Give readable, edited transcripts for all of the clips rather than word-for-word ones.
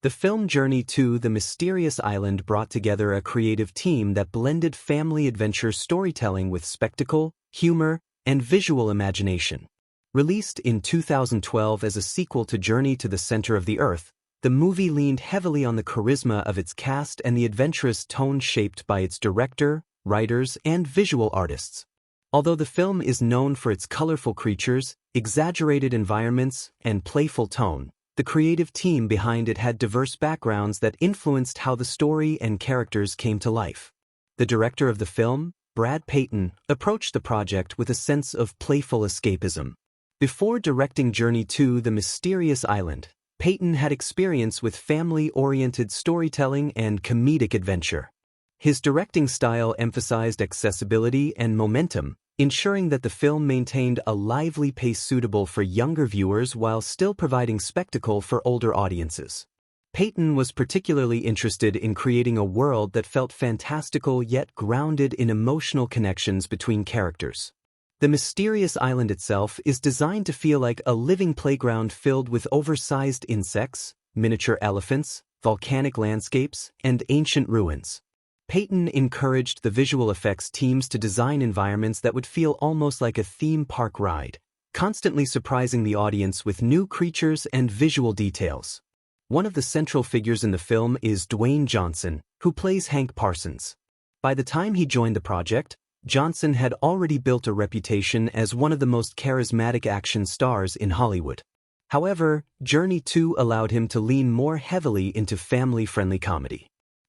The film Journey to the Mysterious Island brought together a creative team that blended family adventure storytelling with spectacle, humor, and visual imagination. Released in 2012 as a sequel to Journey to the Center of the Earth, the movie leaned heavily on the charisma of its cast and the adventurous tone shaped by its director, writers, and visual artists. Although the film is known for its colorful creatures, exaggerated environments, and playful tone, the creative team behind it had diverse backgrounds that influenced how the story and characters came to life. The director of the film, Brad Peyton, approached the project with a sense of playful escapism. Before directing Journey to the Mysterious Island, Peyton had experience with family-oriented storytelling and comedic adventure. His directing style emphasized accessibility and momentum, ensuring that the film maintained a lively pace suitable for younger viewers while still providing spectacle for older audiences. Peyton was particularly interested in creating a world that felt fantastical yet grounded in emotional connections between characters. The mysterious island itself is designed to feel like a living playground filled with oversized insects, miniature elephants, volcanic landscapes, and ancient ruins. Peyton encouraged the visual effects teams to design environments that would feel almost like a theme park ride, constantly surprising the audience with new creatures and visual details. One of the central figures in the film is Dwayne Johnson, who plays Hank Parsons. By the time he joined the project, Johnson had already built a reputation as one of the most charismatic action stars in Hollywood. However, Journey 2 allowed him to lean more heavily into family-friendly comedy.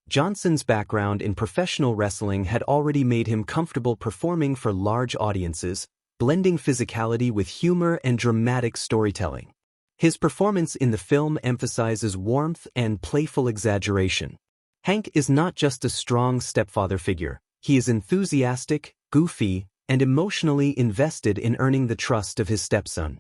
Johnson's background in professional wrestling had already made him comfortable performing for large audiences, blending physicality with humor and dramatic storytelling. His performance in the film emphasizes warmth and playful exaggeration. Hank is not just a strong stepfather figure, he is enthusiastic, goofy, and emotionally invested in earning the trust of his stepson.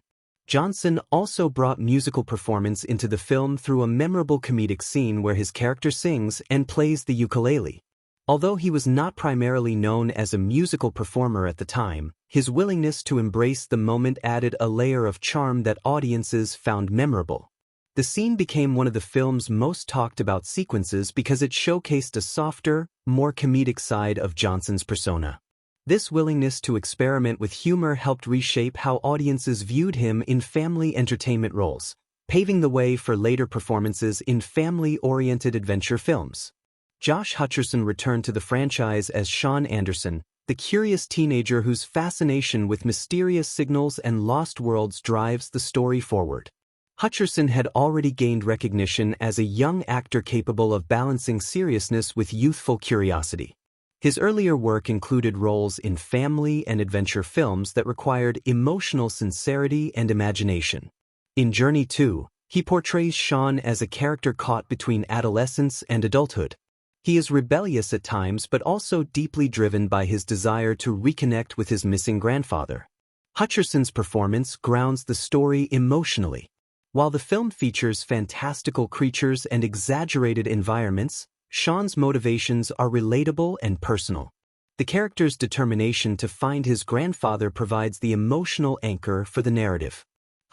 Johnson also brought musical performance into the film through a memorable comedic scene where his character sings and plays the ukulele. Although he was not primarily known as a musical performer at the time, his willingness to embrace the moment added a layer of charm that audiences found memorable. The scene became one of the film's most talked about sequences because it showcased a softer, more comedic side of Johnson's persona. This willingness to experiment with humor helped reshape how audiences viewed him in family entertainment roles, paving the way for later performances in family-oriented adventure films. Josh Hutcherson returned to the franchise as Sean Anderson, the curious teenager whose fascination with mysterious signals and lost worlds drives the story forward. Hutcherson had already gained recognition as a young actor capable of balancing seriousness with youthful curiosity. His earlier work included roles in family and adventure films that required emotional sincerity and imagination. In Journey 2, he portrays Sean as a character caught between adolescence and adulthood. He is rebellious at times but also deeply driven by his desire to reconnect with his missing grandfather. Hutcherson's performance grounds the story emotionally. While the film features fantastical creatures and exaggerated environments, Sean's motivations are relatable and personal. The character's determination to find his grandfather provides the emotional anchor for the narrative.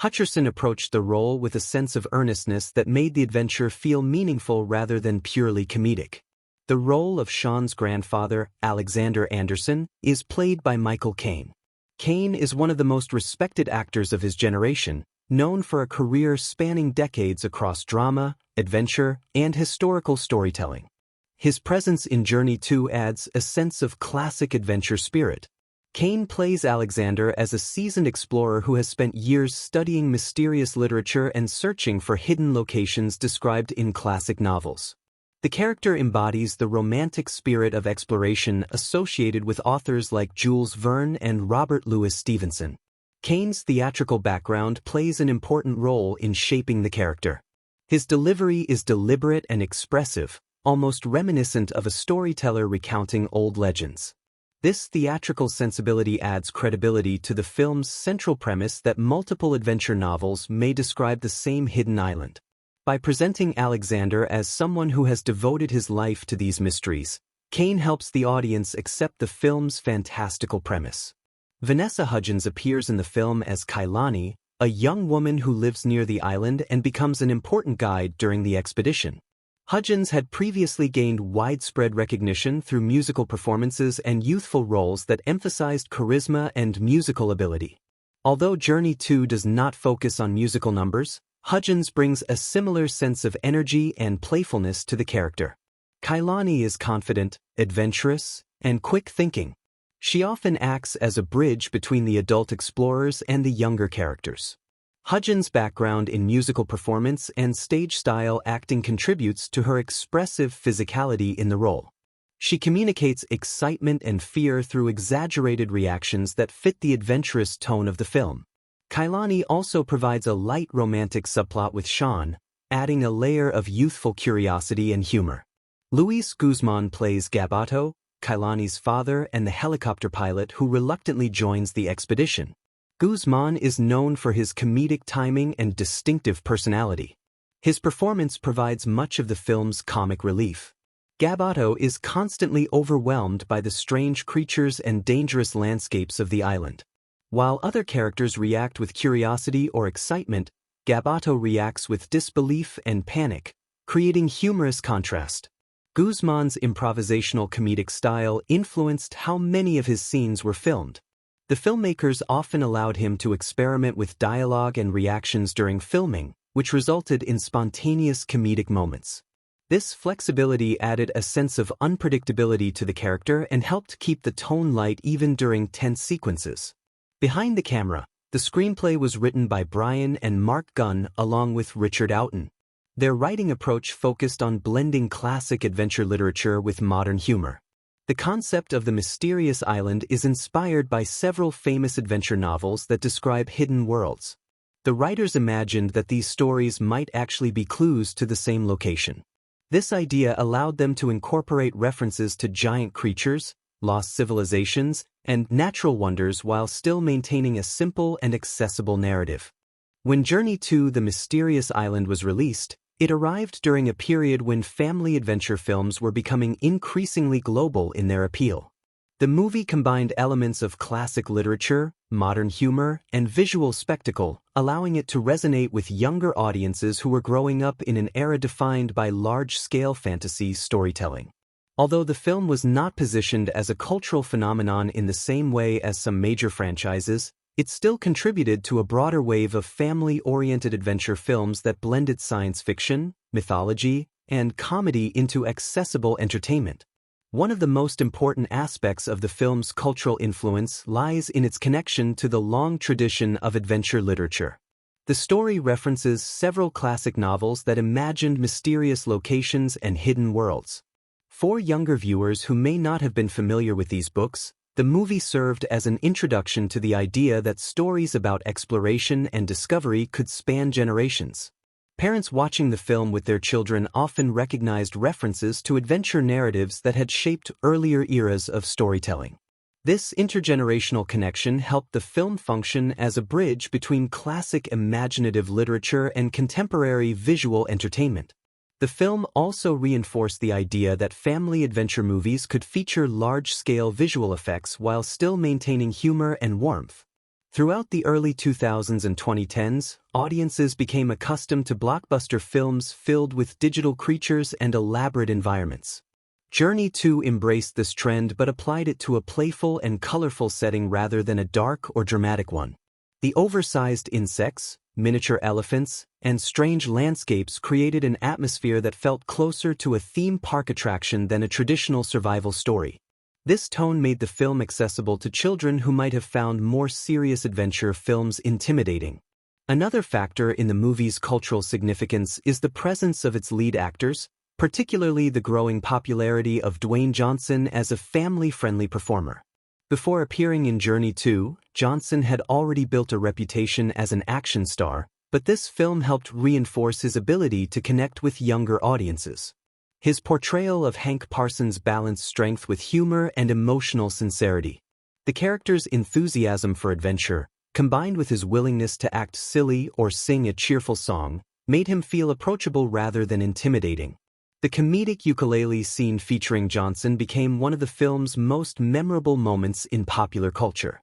Hutcherson approached the role with a sense of earnestness that made the adventure feel meaningful rather than purely comedic. The role of Sean's grandfather, Alexander Anderson, is played by Michael Caine. Caine is one of the most respected actors of his generation, known for a career spanning decades across drama, adventure, and historical storytelling. His presence in Journey 2 adds a sense of classic adventure spirit. Caine plays Alexander as a seasoned explorer who has spent years studying mysterious literature and searching for hidden locations described in classic novels. The character embodies the romantic spirit of exploration associated with authors like Jules Verne and Robert Louis Stevenson. Caine's theatrical background plays an important role in shaping the character. His delivery is deliberate and expressive, almost reminiscent of a storyteller recounting old legends. This theatrical sensibility adds credibility to the film's central premise that multiple adventure novels may describe the same hidden island. By presenting Alexander as someone who has devoted his life to these mysteries, Caine helps the audience accept the film's fantastical premise. Vanessa Hudgens appears in the film as Kailani, a young woman who lives near the island and becomes an important guide during the expedition. Hutcherson had previously gained widespread recognition through musical performances and youthful roles that emphasized charisma and musical ability. Although Journey 2 does not focus on musical numbers, Hutcherson brings a similar sense of energy and playfulness to the character. Kailani is confident, adventurous, and quick-thinking. She often acts as a bridge between the adult explorers and the younger characters. Hutcherson's background in musical performance and stage-style acting contributes to her expressive physicality in the role. She communicates excitement and fear through exaggerated reactions that fit the adventurous tone of the film. Kailani also provides a light romantic subplot with Sean, adding a layer of youthful curiosity and humor. Luis Guzman plays Gabato, Kailani's father and the helicopter pilot who reluctantly joins the expedition. Guzman is known for his comedic timing and distinctive personality. His performance provides much of the film's comic relief. Gabato is constantly overwhelmed by the strange creatures and dangerous landscapes of the island. While other characters react with curiosity or excitement, Gabato reacts with disbelief and panic, creating humorous contrast. Guzman's improvisational comedic style influenced how many of his scenes were filmed. The filmmakers often allowed him to experiment with dialogue and reactions during filming, which resulted in spontaneous comedic moments. This flexibility added a sense of unpredictability to the character and helped keep the tone light even during tense sequences. Behind the camera, the screenplay was written by Brian and Mark Gunn along with Richard Oughton. Their writing approach focused on blending classic adventure literature with modern humor. The concept of the mysterious island is inspired by several famous adventure novels that describe hidden worlds. The writers imagined that these stories might actually be clues to the same location. This idea allowed them to incorporate references to giant creatures, lost civilizations, and natural wonders while still maintaining a simple and accessible narrative. When Journey to the Mysterious Island was released, it arrived during a period when family adventure films were becoming increasingly global in their appeal. The movie combined elements of classic literature, modern humor, and visual spectacle, allowing it to resonate with younger audiences who were growing up in an era defined by large-scale fantasy storytelling. Although the film was not positioned as a cultural phenomenon in the same way as some major franchises, it still contributed to a broader wave of family-oriented adventure films that blended science fiction, mythology, and comedy into accessible entertainment. One of the most important aspects of the film's cultural influence lies in its connection to the long tradition of adventure literature. The story references several classic novels that imagined mysterious locations and hidden worlds. For younger viewers who may not have been familiar with these books, the movie served as an introduction to the idea that stories about exploration and discovery could span generations. Parents watching the film with their children often recognized references to adventure narratives that had shaped earlier eras of storytelling. This intergenerational connection helped the film function as a bridge between classic imaginative literature and contemporary visual entertainment. The film also reinforced the idea that family adventure movies could feature large-scale visual effects while still maintaining humor and warmth. Throughout the early 2000s and 2010s, audiences became accustomed to blockbuster films filled with digital creatures and elaborate environments. Journey 2 embraced this trend but applied it to a playful and colorful setting rather than a dark or dramatic one. The oversized insects, miniature elephants, and strange landscapes created an atmosphere that felt closer to a theme park attraction than a traditional survival story. This tone made the film accessible to children who might have found more serious adventure films intimidating. Another factor in the movie's cultural significance is the presence of its lead actors, particularly the growing popularity of Dwayne Johnson as a family-friendly performer. Before appearing in Journey 2, Johnson had already built a reputation as an action star, but this film helped reinforce his ability to connect with younger audiences. His portrayal of Hank Parsons balanced strength with humor and emotional sincerity. The character's enthusiasm for adventure, combined with his willingness to act silly or sing a cheerful song, made him feel approachable rather than intimidating. The comedic ukulele scene featuring Johnson became one of the film's most memorable moments in popular culture.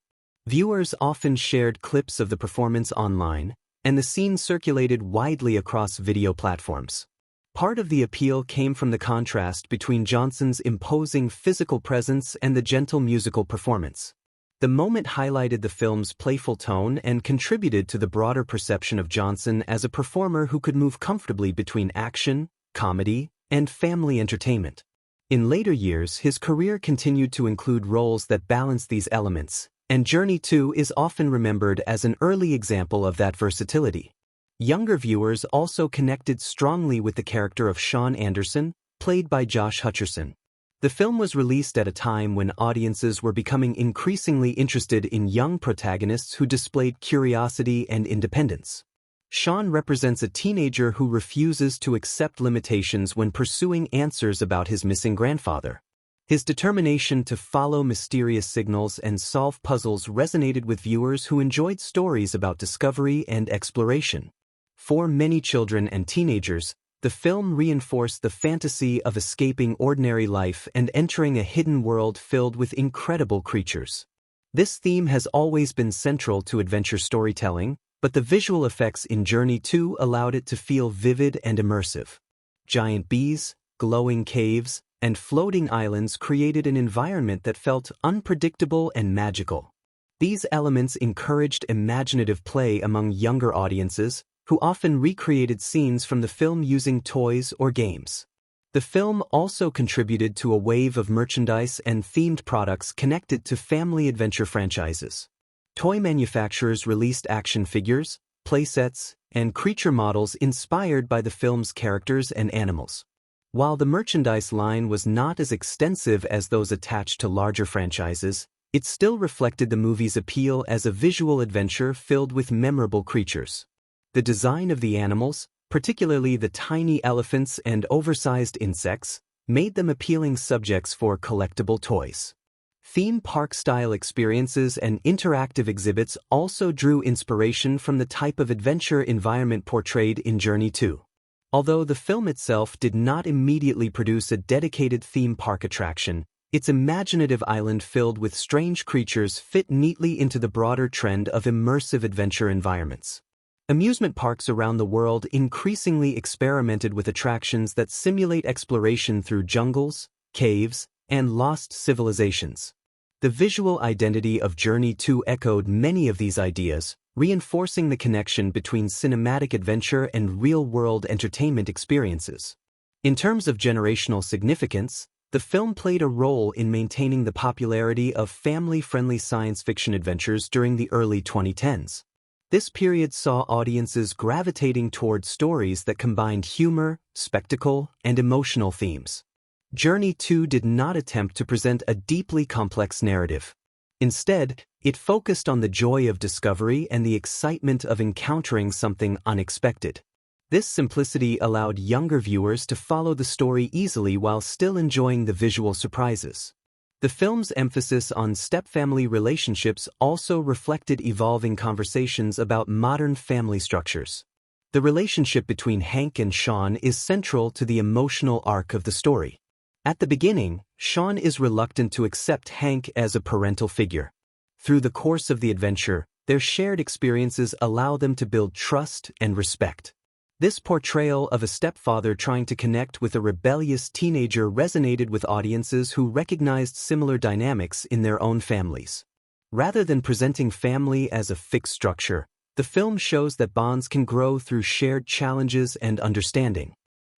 Viewers often shared clips of the performance online, and the scene circulated widely across video platforms. Part of the appeal came from the contrast between Johnson's imposing physical presence and the gentle musical performance. The moment highlighted the film's playful tone and contributed to the broader perception of Johnson as a performer who could move comfortably between action, comedy, and family entertainment. In later years, his career continued to include roles that balanced these elements, and Journey 2 is often remembered as an early example of that versatility. Younger viewers also connected strongly with the character of Sean Anderson, played by Josh Hutcherson. The film was released at a time when audiences were becoming increasingly interested in young protagonists who displayed curiosity and independence. Sean represents a teenager who refuses to accept limitations when pursuing answers about his missing grandfather. His determination to follow mysterious signals and solve puzzles resonated with viewers who enjoyed stories about discovery and exploration. For many children and teenagers, the film reinforced the fantasy of escaping ordinary life and entering a hidden world filled with incredible creatures. This theme has always been central to adventure storytelling, but the visual effects in Journey 2 allowed it to feel vivid and immersive. Giant bees, glowing caves, and floating islands created an environment that felt unpredictable and magical. These elements encouraged imaginative play among younger audiences, who often recreated scenes from the film using toys or games. The film also contributed to a wave of merchandise and themed products connected to family adventure franchises. Toy manufacturers released action figures, playsets, and creature models inspired by the film's characters and animals. While the merchandise line was not as extensive as those attached to larger franchises, it still reflected the movie's appeal as a visual adventure filled with memorable creatures. The design of the animals, particularly the tiny elephants and oversized insects, made them appealing subjects for collectible toys. Theme park-style experiences and interactive exhibits also drew inspiration from the type of adventure environment portrayed in Journey 2. Although the film itself did not immediately produce a dedicated theme park attraction, its imaginative island filled with strange creatures fit neatly into the broader trend of immersive adventure environments. Amusement parks around the world increasingly experimented with attractions that simulate exploration through jungles, caves, and lost civilizations. The visual identity of Journey 2 echoed many of these ideas, reinforcing the connection between cinematic adventure and real-world entertainment experiences. In terms of generational significance, the film played a role in maintaining the popularity of family-friendly science fiction adventures during the early 2010s. This period saw audiences gravitating toward stories that combined humor, spectacle, and emotional themes. Journey 2 did not attempt to present a deeply complex narrative. Instead, it focused on the joy of discovery and the excitement of encountering something unexpected. This simplicity allowed younger viewers to follow the story easily while still enjoying the visual surprises. The film's emphasis on stepfamily relationships also reflected evolving conversations about modern family structures. The relationship between Hank and Sean is central to the emotional arc of the story. At the beginning, Sean is reluctant to accept Hank as a parental figure. Through the course of the adventure, their shared experiences allow them to build trust and respect. This portrayal of a stepfather trying to connect with a rebellious teenager resonated with audiences who recognized similar dynamics in their own families. Rather than presenting family as a fixed structure, the film shows that bonds can grow through shared challenges and understanding.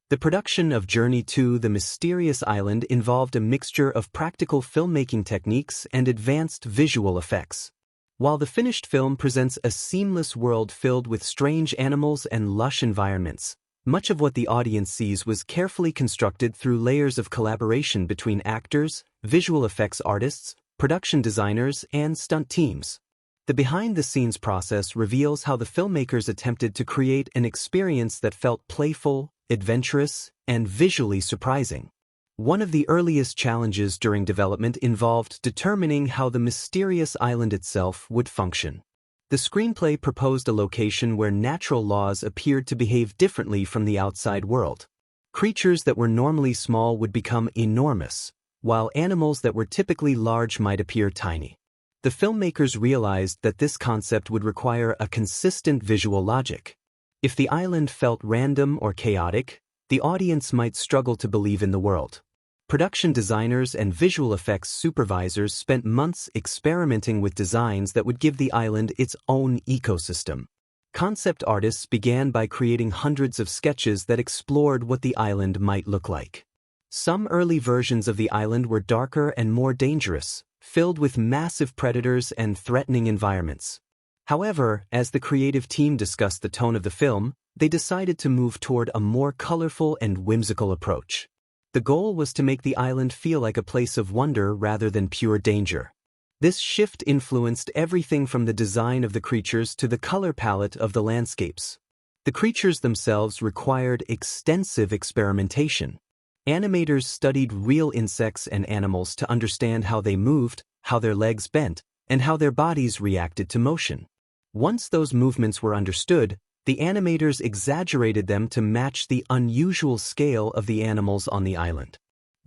The production of Journey 2: The Mysterious Island involved a mixture of practical filmmaking techniques and advanced visual effects. While the finished film presents a seamless world filled with strange animals and lush environments, much of what the audience sees was carefully constructed through layers of collaboration between actors, visual effects artists, production designers, and stunt teams. The behind-the-scenes process reveals how the filmmakers attempted to create an experience that felt playful, adventurous, and visually surprising. One of the earliest challenges during development involved determining how the mysterious island itself would function. The screenplay proposed a location where natural laws appeared to behave differently from the outside world. Creatures that were normally small would become enormous, while animals that were typically large might appear tiny. The filmmakers realized that this concept would require a consistent visual logic. If the island felt random or chaotic, the audience might struggle to believe in the world. Production designers and visual effects supervisors spent months experimenting with designs that would give the island its own ecosystem. Concept artists began by creating hundreds of sketches that explored what the island might look like. Some early versions of the island were darker and more dangerous, filled with massive predators and threatening environments. However, as the creative team discussed the tone of the film, they decided to move toward a more colorful and whimsical approach. The goal was to make the island feel like a place of wonder rather than pure danger. This shift influenced everything from the design of the creatures to the color palette of the landscapes. The creatures themselves required extensive experimentation. Animators studied real insects and animals to understand how they moved, how their legs bent, and how their bodies reacted to motion. Once those movements were understood, the animators exaggerated them to match the unusual scale of the animals on the island.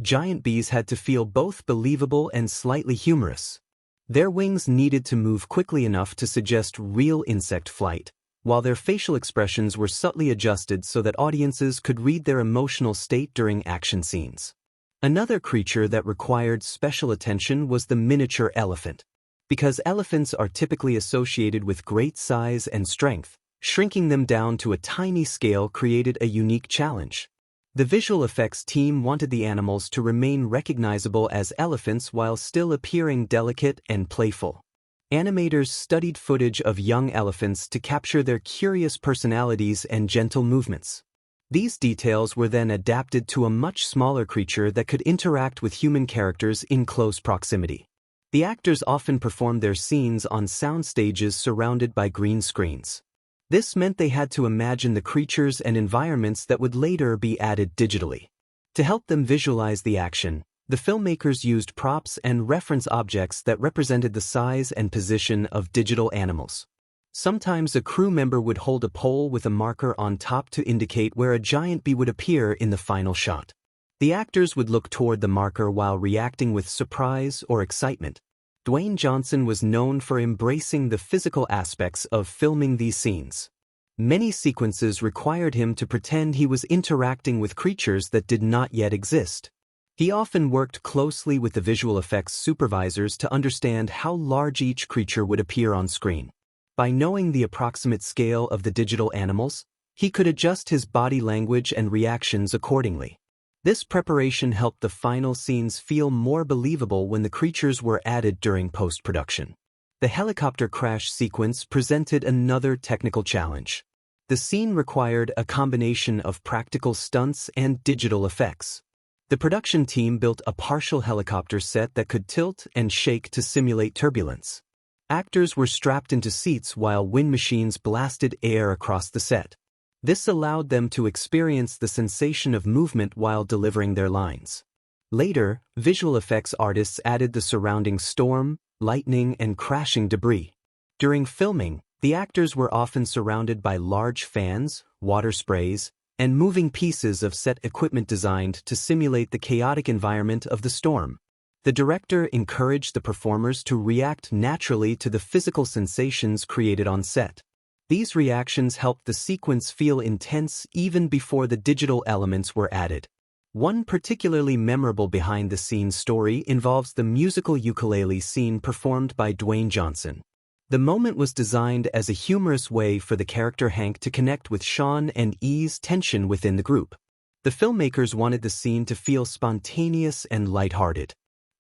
Giant bees had to feel both believable and slightly humorous. Their wings needed to move quickly enough to suggest real insect flight, while their facial expressions were subtly adjusted so that audiences could read their emotional state during action scenes. Another creature that required special attention was the miniature elephant. Because elephants are typically associated with great size and strength, shrinking them down to a tiny scale created a unique challenge. The visual effects team wanted the animals to remain recognizable as elephants while still appearing delicate and playful. Animators studied footage of young elephants to capture their curious personalities and gentle movements. These details were then adapted to a much smaller creature that could interact with human characters in close proximity. The actors often performed their scenes on sound stages surrounded by green screens. This meant they had to imagine the creatures and environments that would later be added digitally. To help them visualize the action, the filmmakers used props and reference objects that represented the size and position of digital animals. Sometimes a crew member would hold a pole with a marker on top to indicate where a giant bee would appear in the final shot. The actors would look toward the marker while reacting with surprise or excitement. Dwayne Johnson was known for embracing the physical aspects of filming these scenes. Many sequences required him to pretend he was interacting with creatures that did not yet exist. He often worked closely with the visual effects supervisors to understand how large each creature would appear on screen. By knowing the approximate scale of the digital animals, he could adjust his body language and reactions accordingly. This preparation helped the final scenes feel more believable when the creatures were added during post-production. The helicopter crash sequence presented another technical challenge. The scene required a combination of practical stunts and digital effects. The production team built a partial helicopter set that could tilt and shake to simulate turbulence. Actors were strapped into seats while wind machines blasted air across the set. This allowed them to experience the sensation of movement while delivering their lines. Later, visual effects artists added the surrounding storm, lightning, and crashing debris. During filming, the actors were often surrounded by large fans, water sprays, and moving pieces of set equipment designed to simulate the chaotic environment of the storm. The director encouraged the performers to react naturally to the physical sensations created on set. These reactions helped the sequence feel intense even before the digital elements were added. One particularly memorable behind-the-scenes story involves the musical ukulele scene performed by Dwayne Johnson. The moment was designed as a humorous way for the character Hank to connect with Sean and ease tension within the group. The filmmakers wanted the scene to feel spontaneous and lighthearted.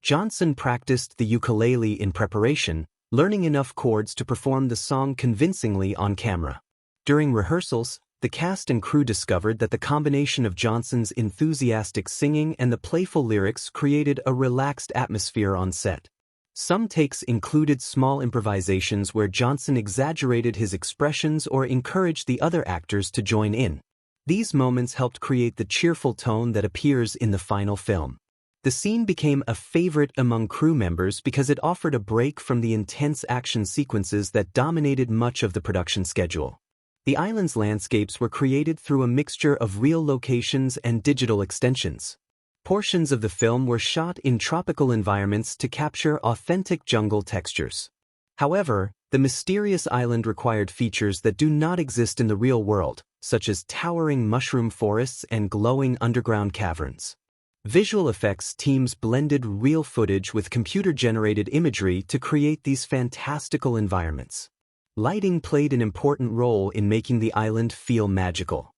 Johnson practiced the ukulele in preparation, learning enough chords to perform the song convincingly on camera. During rehearsals, the cast and crew discovered that the combination of Johnson's enthusiastic singing and the playful lyrics created a relaxed atmosphere on set. Some takes included small improvisations where Johnson exaggerated his expressions or encouraged the other actors to join in. These moments helped create the cheerful tone that appears in the final film. The scene became a favorite among crew members because it offered a break from the intense action sequences that dominated much of the production schedule. The island's landscapes were created through a mixture of real locations and digital extensions. Portions of the film were shot in tropical environments to capture authentic jungle textures. However, the mysterious island required features that do not exist in the real world, such as towering mushroom forests and glowing underground caverns. Visual effects teams blended real footage with computer-generated imagery to create these fantastical environments. Lighting played an important role in making the island feel magical.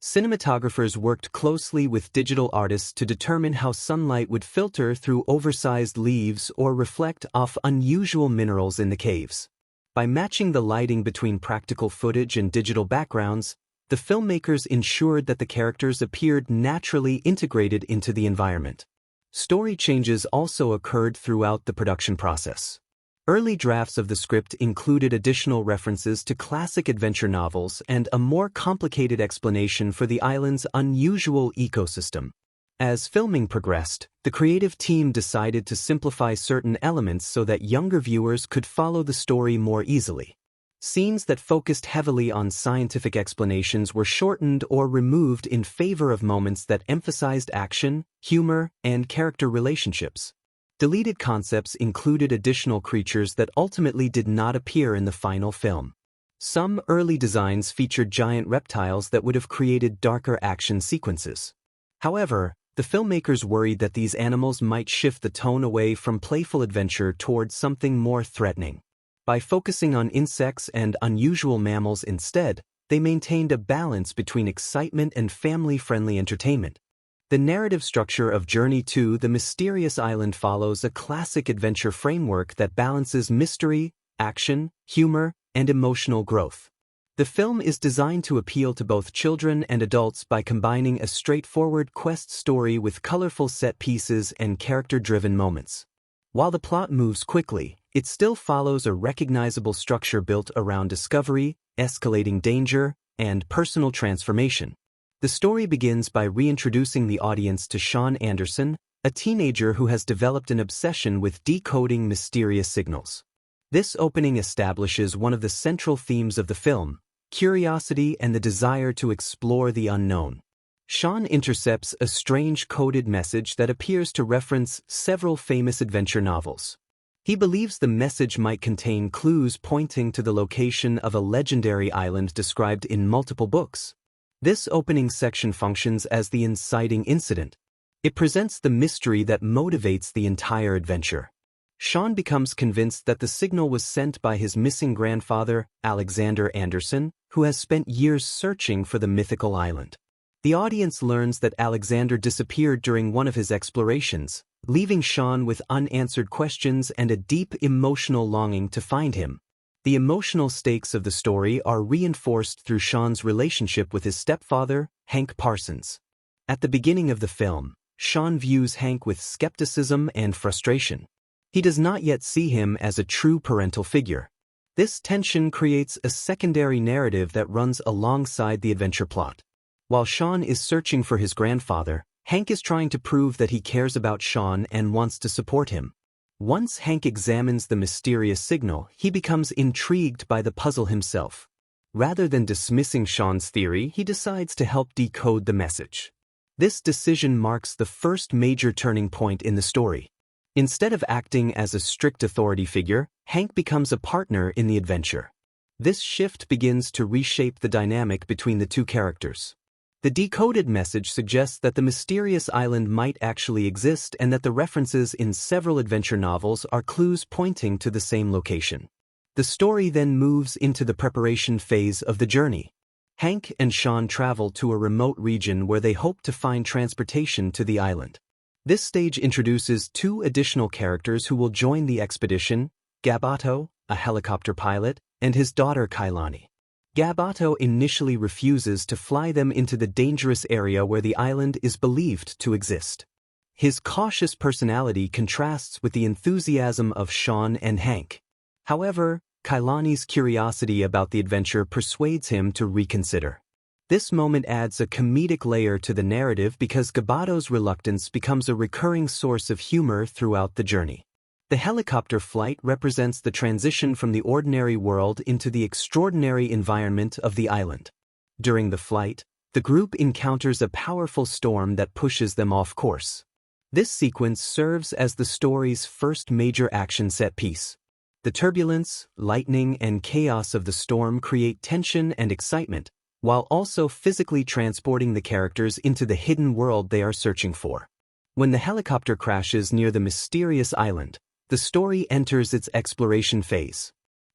Cinematographers worked closely with digital artists to determine how sunlight would filter through oversized leaves or reflect off unusual minerals in the caves. By matching the lighting between practical footage and digital backgrounds, the filmmakers ensured that the characters appeared naturally integrated into the environment. Story changes also occurred throughout the production process. Early drafts of the script included additional references to classic adventure novels and a more complicated explanation for the island's unusual ecosystem. As filming progressed, the creative team decided to simplify certain elements so that younger viewers could follow the story more easily. Scenes that focused heavily on scientific explanations were shortened or removed in favor of moments that emphasized action, humor, and character relationships. Deleted concepts included additional creatures that ultimately did not appear in the final film. Some early designs featured giant reptiles that would have created darker action sequences. However, the filmmakers worried that these animals might shift the tone away from playful adventure towards something more threatening. By focusing on insects and unusual mammals instead, they maintained a balance between excitement and family-friendly entertainment. The narrative structure of Journey to the Mysterious Island follows a classic adventure framework that balances mystery, action, humor, and emotional growth. The film is designed to appeal to both children and adults by combining a straightforward quest story with colorful set pieces and character-driven moments. While the plot moves quickly, it still follows a recognizable structure built around discovery, escalating danger, and personal transformation. The story begins by reintroducing the audience to Sean Anderson, a teenager who has developed an obsession with decoding mysterious signals. This opening establishes one of the central themes of the film: curiosity and the desire to explore the unknown. Sean intercepts a strange coded message that appears to reference several famous adventure novels. He believes the message might contain clues pointing to the location of a legendary island described in multiple books. This opening section functions as the inciting incident. It presents the mystery that motivates the entire adventure. Sean becomes convinced that the signal was sent by his missing grandfather, Alexander Anderson, who has spent years searching for the mythical island. The audience learns that Alexander disappeared during one of his explorations, leaving Sean with unanswered questions and a deep emotional longing to find him. The emotional stakes of the story are reinforced through Sean's relationship with his stepfather, Hank Parsons. At the beginning of the film, Sean views Hank with skepticism and frustration. He does not yet see him as a true parental figure. This tension creates a secondary narrative that runs alongside the adventure plot. While Sean is searching for his grandfather, Hank is trying to prove that he cares about Sean and wants to support him. Once Hank examines the mysterious signal, he becomes intrigued by the puzzle himself. Rather than dismissing Sean's theory, he decides to help decode the message. This decision marks the first major turning point in the story. Instead of acting as a strict authority figure, Hank becomes a partner in the adventure. This shift begins to reshape the dynamic between the two characters. The decoded message suggests that the mysterious island might actually exist and that the references in several adventure novels are clues pointing to the same location. The story then moves into the preparation phase of the journey. Hank and Sean travel to a remote region where they hope to find transportation to the island. This stage introduces two additional characters who will join the expedition: Gabato, a helicopter pilot, and his daughter Kailani. Gabato initially refuses to fly them into the dangerous area where the island is believed to exist. His cautious personality contrasts with the enthusiasm of Sean and Hank. However, Kailani's curiosity about the adventure persuades him to reconsider. This moment adds a comedic layer to the narrative because Gabato's reluctance becomes a recurring source of humor throughout the journey. The helicopter flight represents the transition from the ordinary world into the extraordinary environment of the island. During the flight, the group encounters a powerful storm that pushes them off course. This sequence serves as the story's first major action set piece. The turbulence, lightning, and chaos of the storm create tension and excitement, while also physically transporting the characters into the hidden world they are searching for. When the helicopter crashes near the mysterious island, the story enters its exploration phase.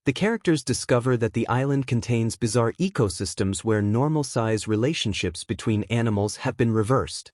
The characters discover that the island contains bizarre ecosystems where normal-size relationships between animals have been reversed.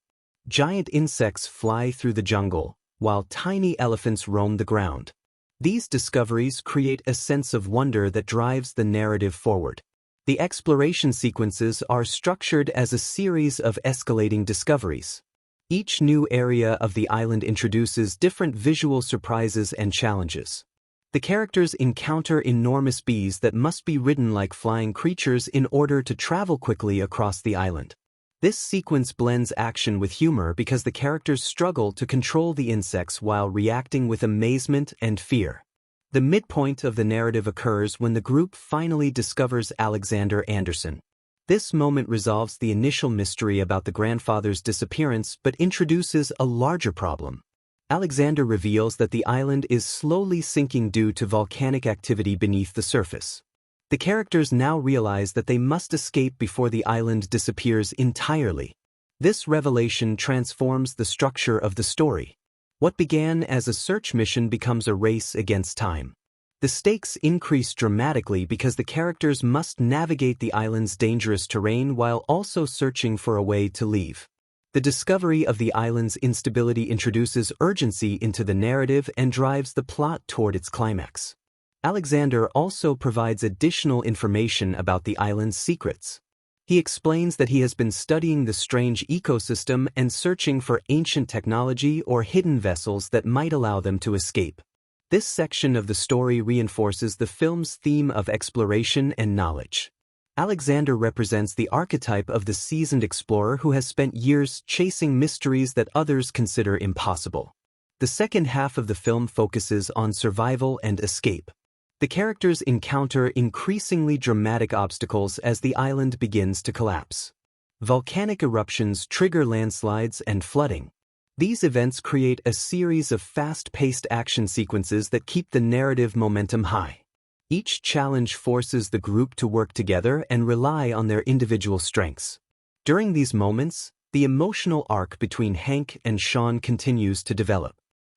Giant insects fly through the jungle, while tiny elephants roam the ground. These discoveries create a sense of wonder that drives the narrative forward. The exploration sequences are structured as a series of escalating discoveries. Each new area of the island introduces different visual surprises and challenges. The characters encounter enormous bees that must be ridden like flying creatures in order to travel quickly across the island. This sequence blends action with humor because the characters struggle to control the insects while reacting with amazement and fear. The midpoint of the narrative occurs when the group finally discovers Alexander Anderson. This moment resolves the initial mystery about the grandfather's disappearance but introduces a larger problem. Alexander reveals that the island is slowly sinking due to volcanic activity beneath the surface. The characters now realize that they must escape before the island disappears entirely. This revelation transforms the structure of the story. What began as a search mission becomes a race against time. The stakes increase dramatically because the characters must navigate the island's dangerous terrain while also searching for a way to leave. The discovery of the island's instability introduces urgency into the narrative and drives the plot toward its climax. Alexander also provides additional information about the island's secrets. He explains that he has been studying the strange ecosystem and searching for ancient technology or hidden vessels that might allow them to escape. This section of the story reinforces the film's theme of exploration and knowledge. Alexander represents the archetype of the seasoned explorer who has spent years chasing mysteries that others consider impossible. The second half of the film focuses on survival and escape. The characters encounter increasingly dramatic obstacles as the island begins to collapse. Volcanic eruptions trigger landslides and flooding. These events create a series of fast-paced action sequences that keep the narrative momentum high. Each challenge forces the group to work together and rely on their individual strengths. During these moments, the emotional arc between Hank and Sean continues to develop.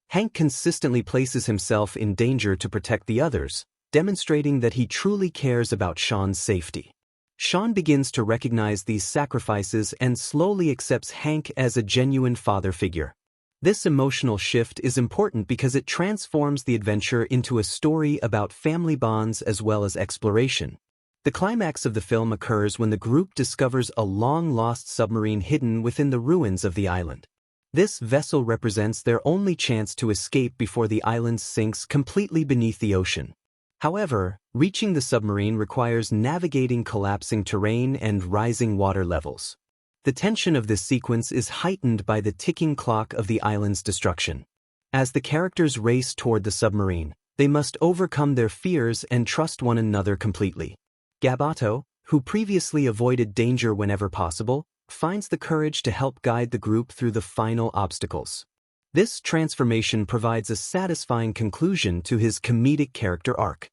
Hank consistently places himself in danger to protect the others, demonstrating that he truly cares about Sean's safety. Sean begins to recognize these sacrifices and slowly accepts Hank as a genuine father figure. This emotional shift is important because it transforms the adventure into a story about family bonds as well as exploration. The climax of the film occurs when the group discovers a long-lost submarine hidden within the ruins of the island. This vessel represents their only chance to escape before the island sinks completely beneath the ocean. However, reaching the submarine requires navigating collapsing terrain and rising water levels. The tension of this sequence is heightened by the ticking clock of the island's destruction. As the characters race toward the submarine, they must overcome their fears and trust one another completely. Gabato, who previously avoided danger whenever possible, finds the courage to help guide the group through the final obstacles. This transformation provides a satisfying conclusion to his comedic character arc.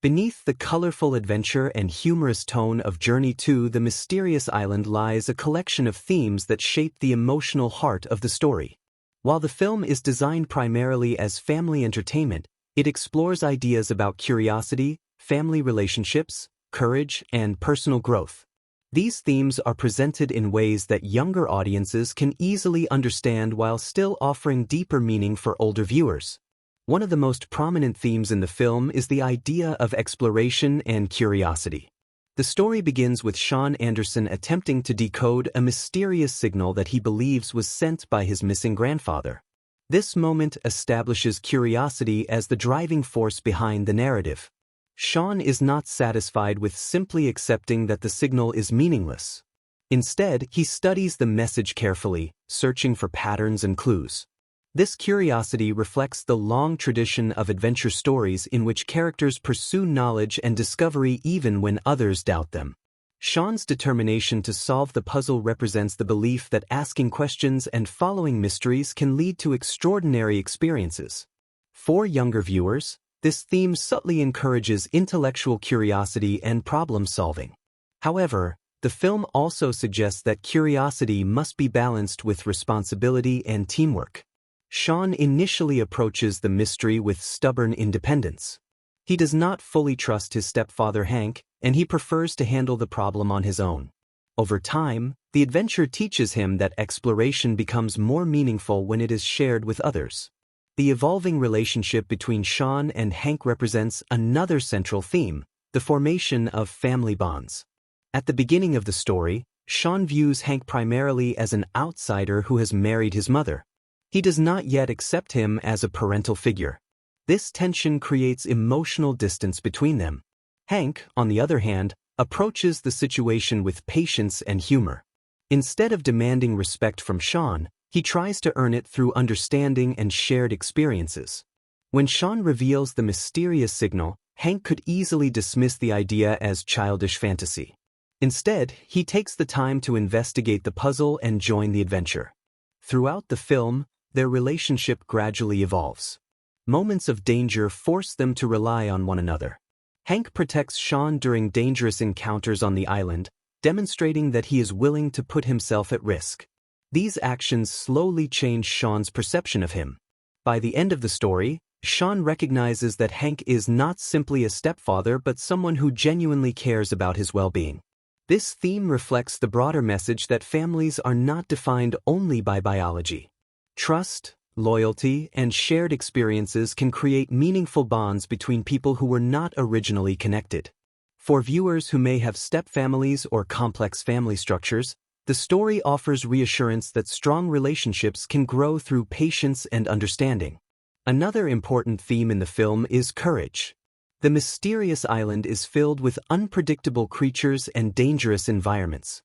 Beneath the colorful adventure and humorous tone of Journey to the Mysterious Island lies a collection of themes that shape the emotional heart of the story. While the film is designed primarily as family entertainment, it explores ideas about curiosity, family relationships, courage, and personal growth. These themes are presented in ways that younger audiences can easily understand while still offering deeper meaning for older viewers. One of the most prominent themes in the film is the idea of exploration and curiosity. The story begins with Sean Anderson attempting to decode a mysterious signal that he believes was sent by his missing grandfather. This moment establishes curiosity as the driving force behind the narrative. Sean is not satisfied with simply accepting that the signal is meaningless. Instead, he studies the message carefully, searching for patterns and clues. This curiosity reflects the long tradition of adventure stories in which characters pursue knowledge and discovery even when others doubt them. Sean's determination to solve the puzzle represents the belief that asking questions and following mysteries can lead to extraordinary experiences. For younger viewers, this theme subtly encourages intellectual curiosity and problem-solving. However, the film also suggests that curiosity must be balanced with responsibility and teamwork. Sean initially approaches the mystery with stubborn independence. He does not fully trust his stepfather Hank, and he prefers to handle the problem on his own. Over time, the adventure teaches him that exploration becomes more meaningful when it is shared with others. The evolving relationship between Sean and Hank represents another central theme, the formation of family bonds. At the beginning of the story, Sean views Hank primarily as an outsider who has married his mother. He does not yet accept him as a parental figure. This tension creates emotional distance between them. Hank, on the other hand, approaches the situation with patience and humor. Instead of demanding respect from Sean, he tries to earn it through understanding and shared experiences. When Sean reveals the mysterious signal, Hank could easily dismiss the idea as childish fantasy. Instead, he takes the time to investigate the puzzle and join the adventure. Throughout the film, their relationship gradually evolves. Moments of danger force them to rely on one another. Hank protects Sean during dangerous encounters on the island, demonstrating that he is willing to put himself at risk. These actions slowly change Sean's perception of him. By the end of the story, Sean recognizes that Hank is not simply a stepfather but someone who genuinely cares about his well-being. This theme reflects the broader message that families are not defined only by biology. Trust, loyalty, and shared experiences can create meaningful bonds between people who were not originally connected. For viewers who may have stepfamilies or complex family structures, the story offers reassurance that strong relationships can grow through patience and understanding. Another important theme in the film is courage. The mysterious island is filled with unpredictable creatures and dangerous environments.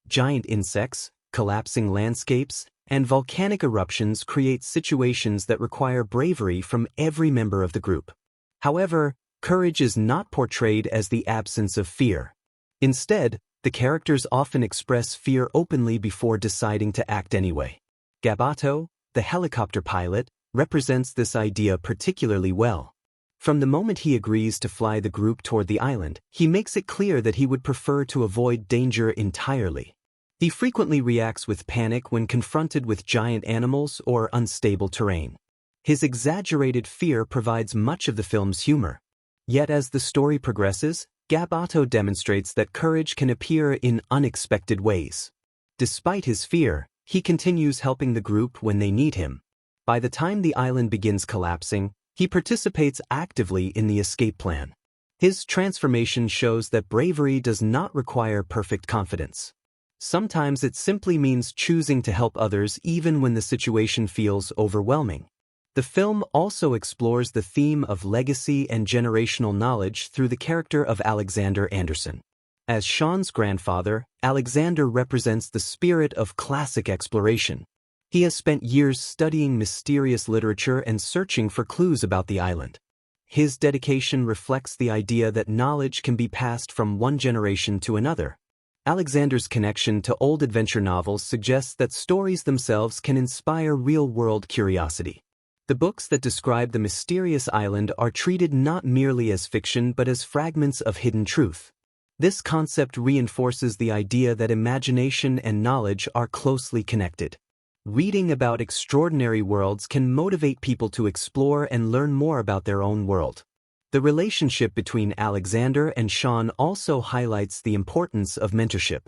Giant insects, collapsing landscapes, and volcanic eruptions create situations that require bravery from every member of the group. However, courage is not portrayed as the absence of fear. Instead, the characters often express fear openly before deciding to act anyway. Gabato, the helicopter pilot, represents this idea particularly well. From the moment he agrees to fly the group toward the island, he makes it clear that he would prefer to avoid danger entirely. He frequently reacts with panic when confronted with giant animals or unstable terrain. His exaggerated fear provides much of the film's humor. Yet as the story progresses, Gabato demonstrates that courage can appear in unexpected ways. Despite his fear, he continues helping the group when they need him. By the time the island begins collapsing, he participates actively in the escape plan. His transformation shows that bravery does not require perfect confidence. Sometimes it simply means choosing to help others even when the situation feels overwhelming. The film also explores the theme of legacy and generational knowledge through the character of Alexander Anderson. As Sean's grandfather, Alexander represents the spirit of classic exploration. He has spent years studying mysterious literature and searching for clues about the island. His dedication reflects the idea that knowledge can be passed from one generation to another. Alexander's connection to old adventure novels suggests that stories themselves can inspire real-world curiosity. The books that describe the mysterious island are treated not merely as fiction but as fragments of hidden truth. This concept reinforces the idea that imagination and knowledge are closely connected. Reading about extraordinary worlds can motivate people to explore and learn more about their own world. The relationship between Alexander and Sean also highlights the importance of mentorship.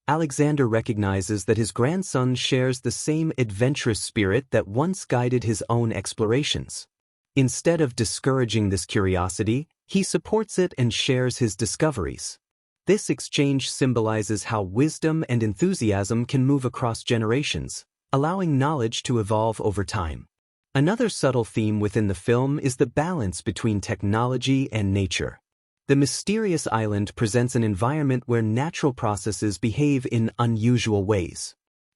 Alexander recognizes that his grandson shares the same adventurous spirit that once guided his own explorations. Instead of discouraging this curiosity, he supports it and shares his discoveries. This exchange symbolizes how wisdom and enthusiasm can move across generations, allowing knowledge to evolve over time. Another subtle theme within the film is the balance between technology and nature. The mysterious island presents an environment where natural processes behave in unusual ways.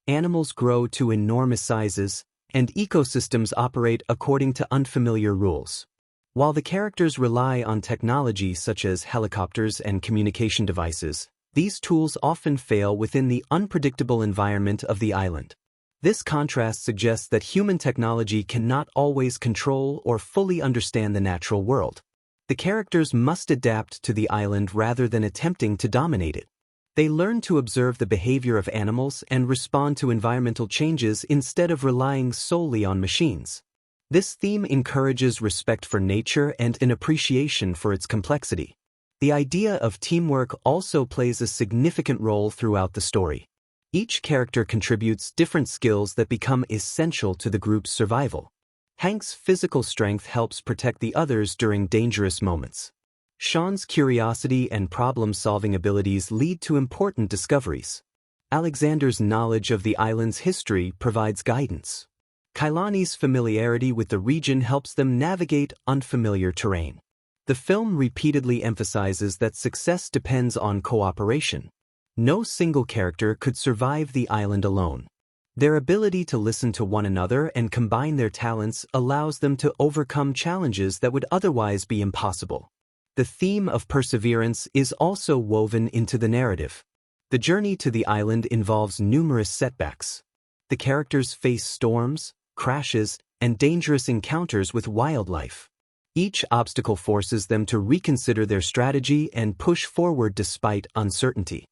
Animals grow to enormous sizes, and ecosystems operate according to unfamiliar rules. While the characters rely on technology such as helicopters and communication devices, These tools often fail within the unpredictable environment of the island. This contrast suggests that human technology cannot always control or fully understand the natural world. The characters must adapt to the island rather than attempting to dominate it. They learn to observe the behavior of animals and respond to environmental changes instead of relying solely on machines. This theme encourages respect for nature and an appreciation for its complexity. The idea of teamwork also plays a significant role throughout the story. Each character contributes different skills that become essential to the group's survival. Hank's physical strength helps protect the others during dangerous moments. Sean's curiosity and problem-solving abilities lead to important discoveries. Alexander's knowledge of the island's history provides guidance. Kailani's familiarity with the region helps them navigate unfamiliar terrain. The film repeatedly emphasizes that success depends on cooperation. No single character could survive the island alone. Their ability to listen to one another and combine their talents allows them to overcome challenges that would otherwise be impossible. The theme of perseverance is also woven into the narrative. The journey to the island involves numerous setbacks. The characters face storms, crashes, and dangerous encounters with wildlife. Each obstacle forces them to reconsider their strategy and push forward despite uncertainty.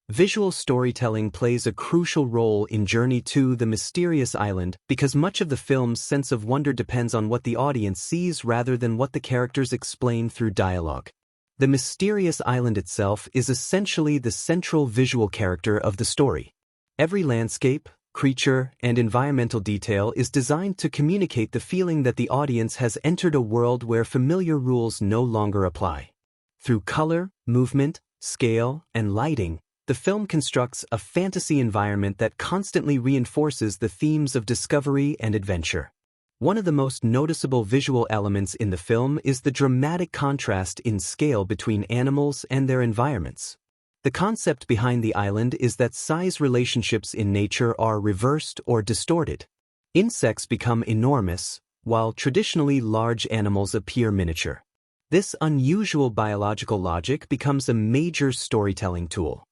Visual storytelling plays a crucial role in Journey to the Mysterious Island because much of the film's sense of wonder depends on what the audience sees rather than what the characters explain through dialogue. The mysterious island itself is essentially the central visual character of the story. Every landscape, creature, and environmental detail is designed to communicate the feeling that the audience has entered a world where familiar rules no longer apply. Through color, movement, scale, and lighting, the film constructs a fantasy environment that constantly reinforces the themes of discovery and adventure. One of the most noticeable visual elements in the film is the dramatic contrast in scale between animals and their environments. The concept behind the island is that size relationships in nature are reversed or distorted. Insects become enormous, while traditionally large animals appear miniature. This unusual biological logic becomes a major storytelling tool.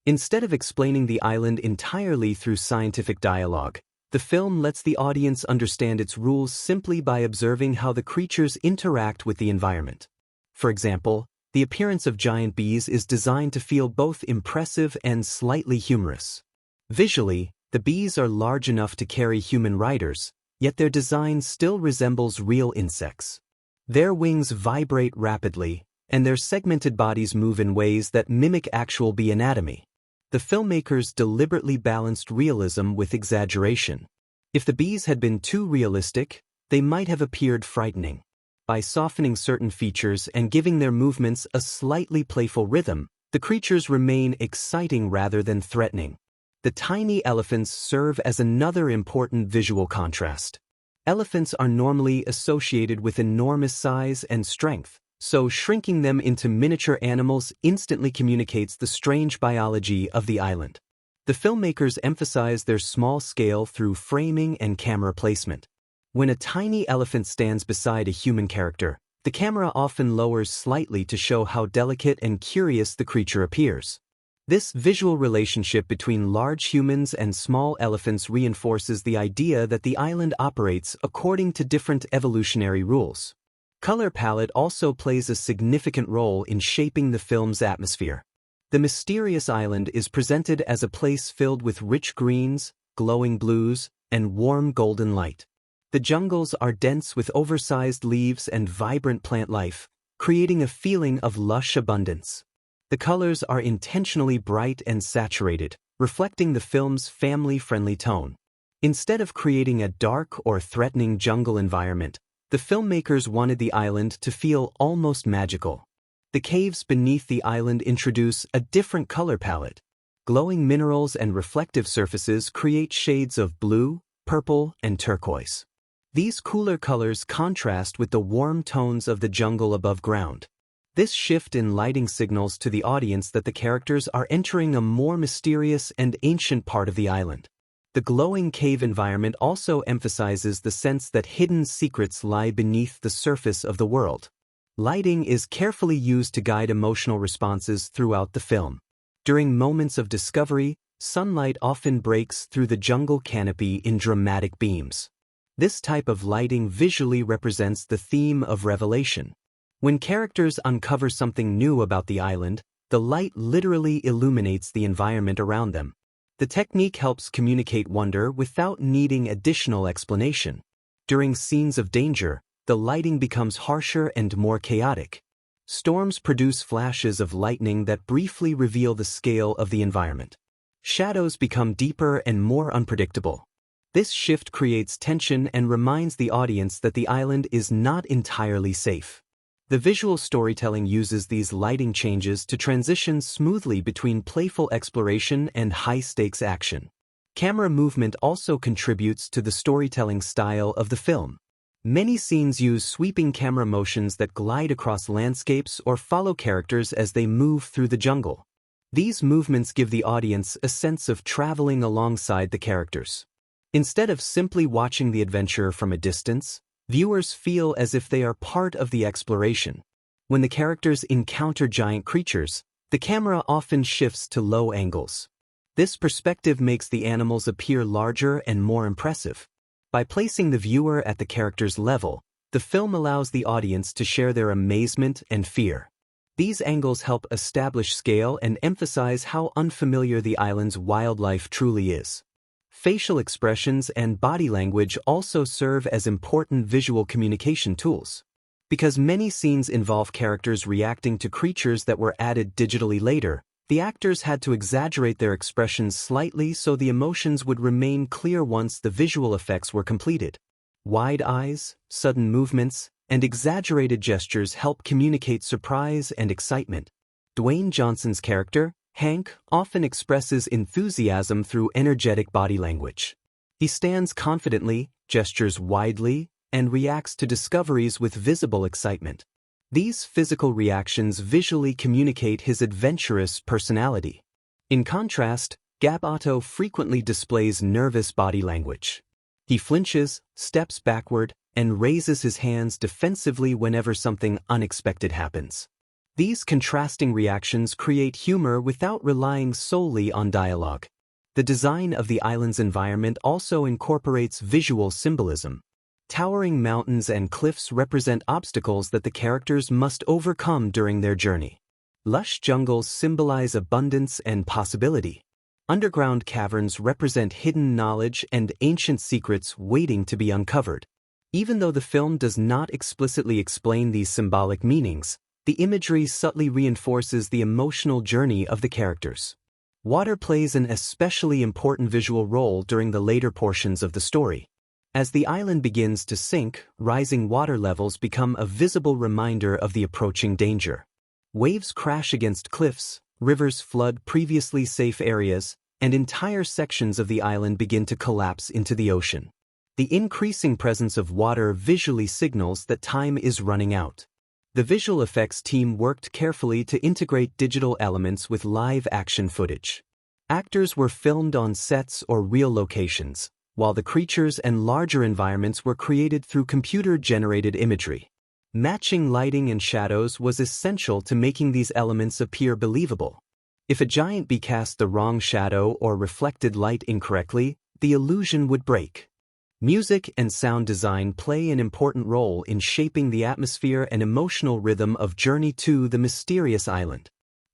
Instead of explaining the island entirely through scientific dialogue, the film lets the audience understand its rules simply by observing how the creatures interact with the environment. For example, the appearance of giant bees is designed to feel both impressive and slightly humorous. Visually, the bees are large enough to carry human riders, yet their design still resembles real insects. Their wings vibrate rapidly, and their segmented bodies move in ways that mimic actual bee anatomy. The filmmakers deliberately balanced realism with exaggeration. If the bees had been too realistic, they might have appeared frightening. By softening certain features and giving their movements a slightly playful rhythm, the creatures remain exciting rather than threatening. The tiny elephants serve as another important visual contrast. Elephants are normally associated with enormous size and strength, so shrinking them into miniature animals instantly communicates the strange biology of the island. The filmmakers emphasize their small scale through framing and camera placement. When a tiny elephant stands beside a human character, the camera often lowers slightly to show how delicate and curious the creature appears. This visual relationship between large humans and small elephants reinforces the idea that the island operates according to different evolutionary rules. Color palette also plays a significant role in shaping the film's atmosphere. The mysterious island is presented as a place filled with rich greens, glowing blues, and warm golden light. The jungles are dense with oversized leaves and vibrant plant life, creating a feeling of lush abundance. The colors are intentionally bright and saturated, reflecting the film's family-friendly tone. Instead of creating a dark or threatening jungle environment, the filmmakers wanted the island to feel almost magical. The caves beneath the island introduce a different color palette. Glowing minerals and reflective surfaces create shades of blue, purple, and turquoise. These cooler colors contrast with the warm tones of the jungle above ground. This shift in lighting signals to the audience that the characters are entering a more mysterious and ancient part of the island. The glowing cave environment also emphasizes the sense that hidden secrets lie beneath the surface of the world. Lighting is carefully used to guide emotional responses throughout the film. During moments of discovery, sunlight often breaks through the jungle canopy in dramatic beams. This type of lighting visually represents the theme of revelation. When characters uncover something new about the island, the light literally illuminates the environment around them. The technique helps communicate wonder without needing additional explanation. During scenes of danger, the lighting becomes harsher and more chaotic. Storms produce flashes of lightning that briefly reveal the scale of the environment. Shadows become deeper and more unpredictable. This shift creates tension and reminds the audience that the island is not entirely safe. The visual storytelling uses these lighting changes to transition smoothly between playful exploration and high-stakes action. Camera movement also contributes to the storytelling style of the film. Many scenes use sweeping camera motions that glide across landscapes or follow characters as they move through the jungle. These movements give the audience a sense of traveling alongside the characters. Instead of simply watching the adventure from a distance, viewers feel as if they are part of the exploration. When the characters encounter giant creatures, the camera often shifts to low angles. This perspective makes the animals appear larger and more impressive. By placing the viewer at the character's level, the film allows the audience to share their amazement and fear. These angles help establish scale and emphasize how unfamiliar the island's wildlife truly is. Facial expressions and body language also serve as important visual communication tools. Because many scenes involve characters reacting to creatures that were added digitally later, the actors had to exaggerate their expressions slightly so the emotions would remain clear once the visual effects were completed. Wide eyes, sudden movements, and exaggerated gestures help communicate surprise and excitement. Dwayne Johnson's character, Hank, often expresses enthusiasm through energetic body language. He stands confidently, gestures widely, and reacts to discoveries with visible excitement. These physical reactions visually communicate his adventurous personality. In contrast, Gab Otto frequently displays nervous body language. He flinches, steps backward, and raises his hands defensively whenever something unexpected happens. These contrasting reactions create humor without relying solely on dialogue. The design of the island's environment also incorporates visual symbolism. Towering mountains and cliffs represent obstacles that the characters must overcome during their journey. Lush jungles symbolize abundance and possibility. Underground caverns represent hidden knowledge and ancient secrets waiting to be uncovered. Even though the film does not explicitly explain these symbolic meanings, the imagery subtly reinforces the emotional journey of the characters. Water plays an especially important visual role during the later portions of the story. As the island begins to sink, rising water levels become a visible reminder of the approaching danger. Waves crash against cliffs, rivers flood previously safe areas, and entire sections of the island begin to collapse into the ocean. The increasing presence of water visually signals that time is running out. The visual effects team worked carefully to integrate digital elements with live action footage. Actors were filmed on sets or real locations, while the creatures and larger environments were created through computer-generated imagery. Matching lighting and shadows was essential to making these elements appear believable. If a giant bee cast the wrong shadow or reflected light incorrectly, the illusion would break. Music and sound design play an important role in shaping the atmosphere and emotional rhythm of Journey to the Mysterious Island.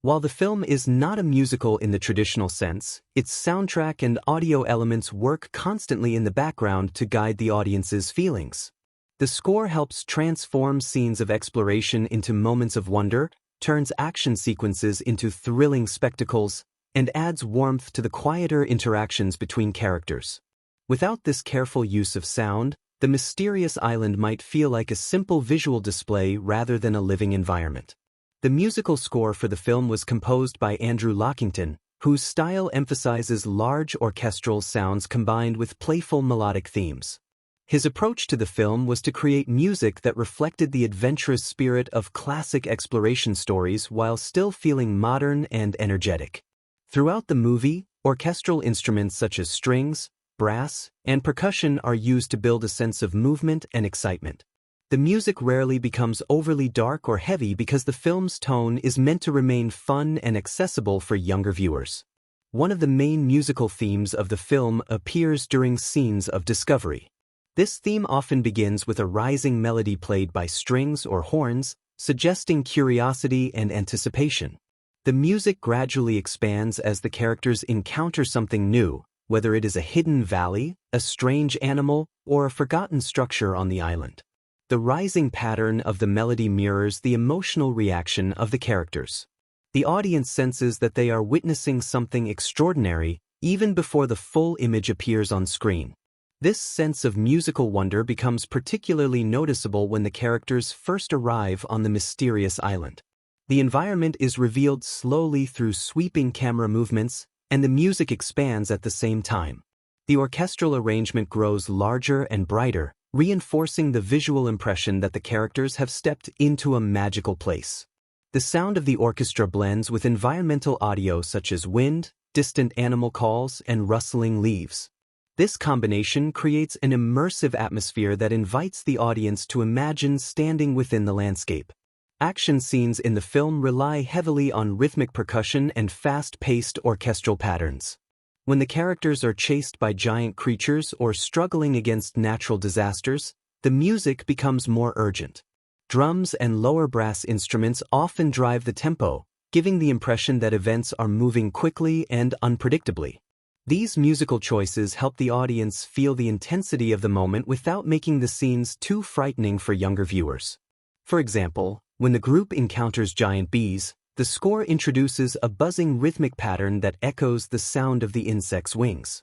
While the film is not a musical in the traditional sense, its soundtrack and audio elements work constantly in the background to guide the audience's feelings. The score helps transform scenes of exploration into moments of wonder, turns action sequences into thrilling spectacles, and adds warmth to the quieter interactions between characters. Without this careful use of sound, the mysterious island might feel like a simple visual display rather than a living environment. The musical score for the film was composed by Andrew Lockington, whose style emphasizes large orchestral sounds combined with playful melodic themes. His approach to the film was to create music that reflected the adventurous spirit of classic exploration stories while still feeling modern and energetic. Throughout the movie, orchestral instruments such as strings, brass, and percussion are used to build a sense of movement and excitement. The music rarely becomes overly dark or heavy because the film's tone is meant to remain fun and accessible for younger viewers. One of the main musical themes of the film appears during scenes of discovery. This theme often begins with a rising melody played by strings or horns, suggesting curiosity and anticipation. The music gradually expands as the characters encounter something new, whether it is a hidden valley, a strange animal, or a forgotten structure on the island. The rising pattern of the melody mirrors the emotional reaction of the characters. The audience senses that they are witnessing something extraordinary even before the full image appears on screen. This sense of musical wonder becomes particularly noticeable when the characters first arrive on the mysterious island. The environment is revealed slowly through sweeping camera movements, and the music expands at the same time. The orchestral arrangement grows larger and brighter, reinforcing the visual impression that the characters have stepped into a magical place. The sound of the orchestra blends with environmental audio such as wind, distant animal calls, and rustling leaves. This combination creates an immersive atmosphere that invites the audience to imagine standing within the landscape. Action scenes in the film rely heavily on rhythmic percussion and fast-paced orchestral patterns. When the characters are chased by giant creatures or struggling against natural disasters, the music becomes more urgent. Drums and lower brass instruments often drive the tempo, giving the impression that events are moving quickly and unpredictably. These musical choices help the audience feel the intensity of the moment without making the scenes too frightening for younger viewers. For example, when the group encounters giant bees, the score introduces a buzzing rhythmic pattern that echoes the sound of the insect's wings.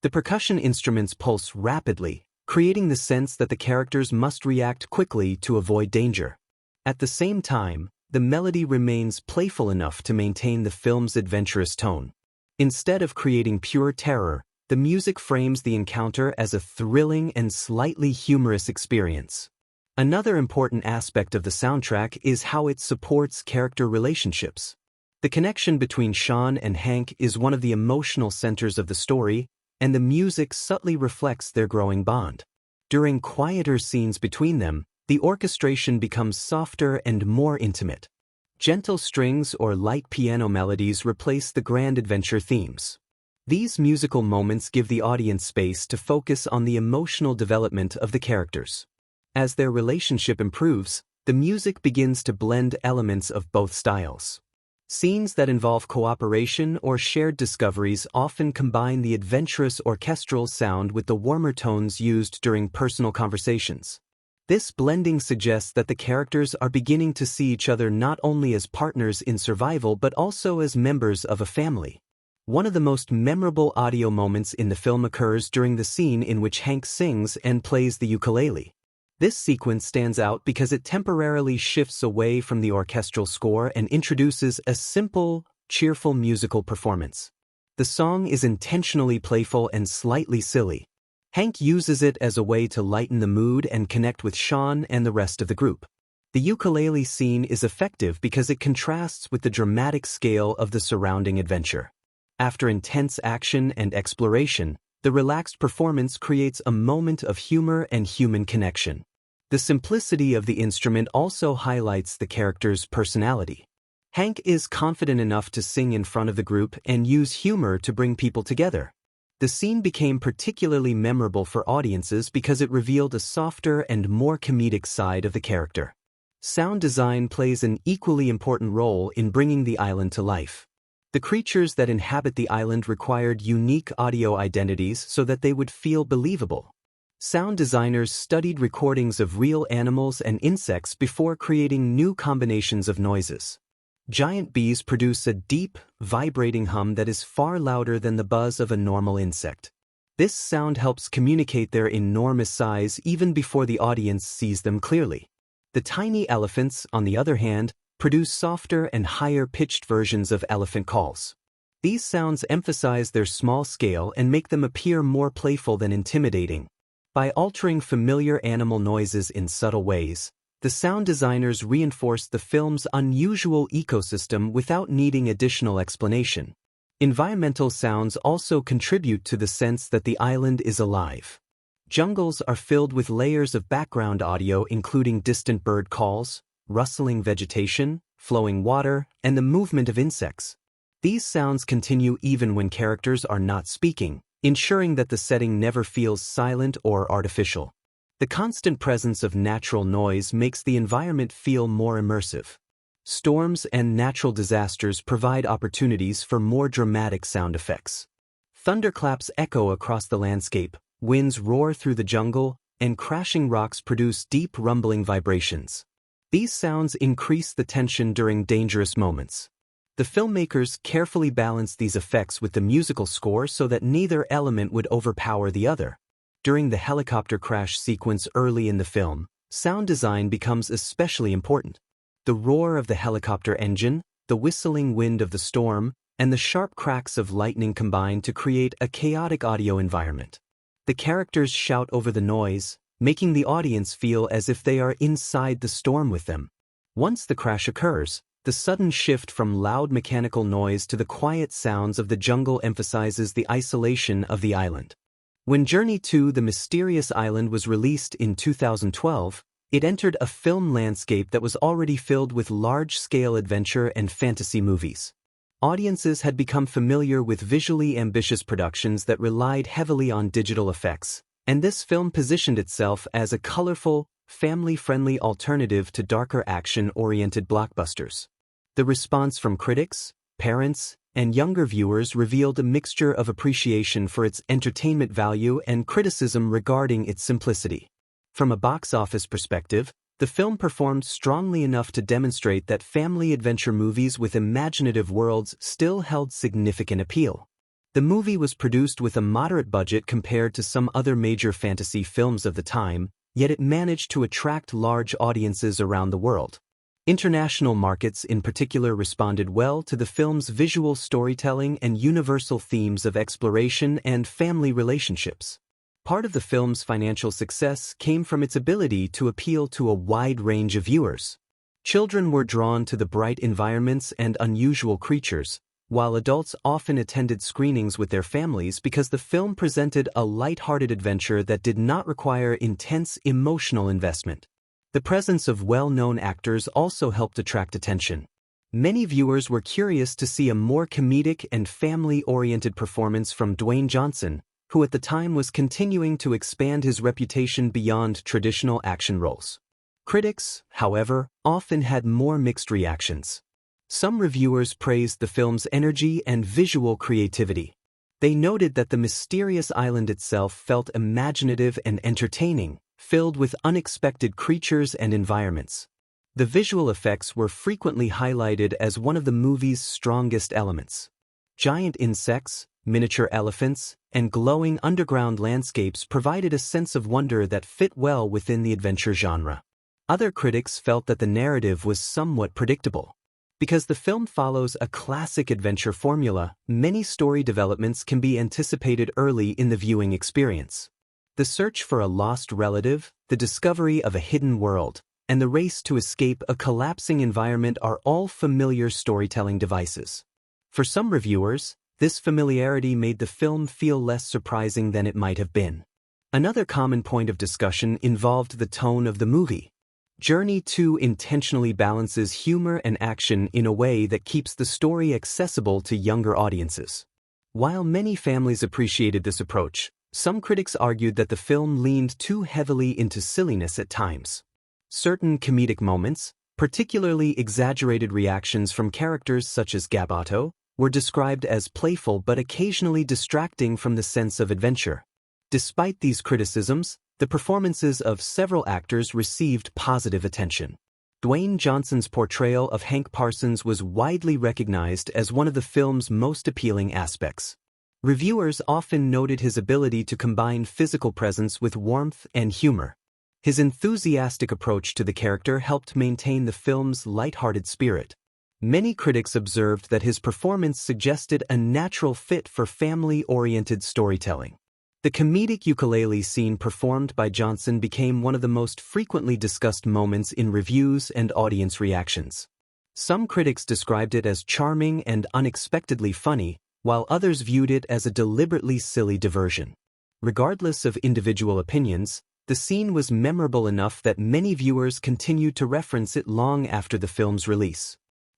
The percussion instruments pulse rapidly, creating the sense that the characters must react quickly to avoid danger. At the same time, the melody remains playful enough to maintain the film's adventurous tone. Instead of creating pure terror, the music frames the encounter as a thrilling and slightly humorous experience. Another important aspect of the soundtrack is how it supports character relationships. The connection between Sean and Hank is one of the emotional centers of the story, and the music subtly reflects their growing bond. During quieter scenes between them, the orchestration becomes softer and more intimate. Gentle strings or light piano melodies replace the grand adventure themes. These musical moments give the audience space to focus on the emotional development of the characters. As their relationship improves, the music begins to blend elements of both styles. Scenes that involve cooperation or shared discoveries often combine the adventurous orchestral sound with the warmer tones used during personal conversations. This blending suggests that the characters are beginning to see each other not only as partners in survival but also as members of a family. One of the most memorable audio moments in the film occurs during the scene in which Hank sings and plays the ukulele. This sequence stands out because it temporarily shifts away from the orchestral score and introduces a simple, cheerful musical performance. The song is intentionally playful and slightly silly. Hank uses it as a way to lighten the mood and connect with Sean and the rest of the group. The ukulele scene is effective because it contrasts with the dramatic scale of the surrounding adventure. After intense action and exploration, the relaxed performance creates a moment of humor and human connection. The simplicity of the instrument also highlights the character's personality. Hank is confident enough to sing in front of the group and use humor to bring people together. The scene became particularly memorable for audiences because it revealed a softer and more comedic side of the character. Sound design plays an equally important role in bringing the island to life. The creatures that inhabit the island required unique audio identities so that they would feel believable. Sound designers studied recordings of real animals and insects before creating new combinations of noises. Giant bees produce a deep, vibrating hum that is far louder than the buzz of a normal insect. This sound helps communicate their enormous size even before the audience sees them clearly. The tiny elephants, on the other hand, produce softer and higher-pitched versions of elephant calls. These sounds emphasize their small scale and make them appear more playful than intimidating. By altering familiar animal noises in subtle ways, the sound designers reinforced the film's unusual ecosystem without needing additional explanation. Environmental sounds also contribute to the sense that the island is alive. Jungles are filled with layers of background audio including distant bird calls, rustling vegetation, flowing water, and the movement of insects. These sounds continue even when characters are not speaking, ensuring that the setting never feels silent or artificial. The constant presence of natural noise makes the environment feel more immersive. Storms and natural disasters provide opportunities for more dramatic sound effects. Thunderclaps echo across the landscape, winds roar through the jungle, and crashing rocks produce deep rumbling vibrations. These sounds increase the tension during dangerous moments. The filmmakers carefully balanced these effects with the musical score so that neither element would overpower the other. During the helicopter crash sequence early in the film, sound design becomes especially important. The roar of the helicopter engine, the whistling wind of the storm, and the sharp cracks of lightning combine to create a chaotic audio environment. The characters shout over the noise, making the audience feel as if they are inside the storm with them. Once the crash occurs, the sudden shift from loud mechanical noise to the quiet sounds of the jungle emphasizes the isolation of the island. When Journey to the Mysterious Island was released in 2012, it entered a film landscape that was already filled with large-scale adventure and fantasy movies. Audiences had become familiar with visually ambitious productions that relied heavily on digital effects, and this film positioned itself as a colorful, family-friendly alternative to darker action-oriented blockbusters. The response from critics, parents, and younger viewers revealed a mixture of appreciation for its entertainment value and criticism regarding its simplicity. From a box office perspective, the film performed strongly enough to demonstrate that family adventure movies with imaginative worlds still held significant appeal. The movie was produced with a moderate budget compared to some other major fantasy films of the time, yet it managed to attract large audiences around the world. International markets in particular responded well to the film's visual storytelling and universal themes of exploration and family relationships. Part of the film's financial success came from its ability to appeal to a wide range of viewers. Children were drawn to the bright environments and unusual creatures, while adults often attended screenings with their families because the film presented a light-hearted adventure that did not require intense emotional investment. The presence of well-known actors also helped attract attention. Many viewers were curious to see a more comedic and family-oriented performance from Dwayne Johnson, who at the time was continuing to expand his reputation beyond traditional action roles. Critics, however, often had more mixed reactions. Some reviewers praised the film's energy and visual creativity. They noted that the mysterious island itself felt imaginative and entertaining, filled with unexpected creatures and environments. The visual effects were frequently highlighted as one of the movie's strongest elements. Giant insects, miniature elephants, and glowing underground landscapes provided a sense of wonder that fit well within the adventure genre. Other critics felt that the narrative was somewhat predictable. Because the film follows a classic adventure formula, many story developments can be anticipated early in the viewing experience. The search for a lost relative, the discovery of a hidden world, and the race to escape a collapsing environment are all familiar storytelling devices. For some reviewers, this familiarity made the film feel less surprising than it might have been. Another common point of discussion involved the tone of the movie. Journey 2 intentionally balances humor and action in a way that keeps the story accessible to younger audiences. While many families appreciated this approach, some critics argued that the film leaned too heavily into silliness at times. Certain comedic moments, particularly exaggerated reactions from characters such as Gabato, were described as playful but occasionally distracting from the sense of adventure. Despite these criticisms, the performances of several actors received positive attention. Dwayne Johnson's portrayal of Hank Parsons was widely recognized as one of the film's most appealing aspects. Reviewers often noted his ability to combine physical presence with warmth and humor. His enthusiastic approach to the character helped maintain the film's lighthearted spirit. Many critics observed that his performance suggested a natural fit for family-oriented storytelling. The comedic ukulele scene performed by Johnson became one of the most frequently discussed moments in reviews and audience reactions. Some critics described it as charming and unexpectedly funny, while others viewed it as a deliberately silly diversion. Regardless of individual opinions, the scene was memorable enough that many viewers continued to reference it long after the film's release.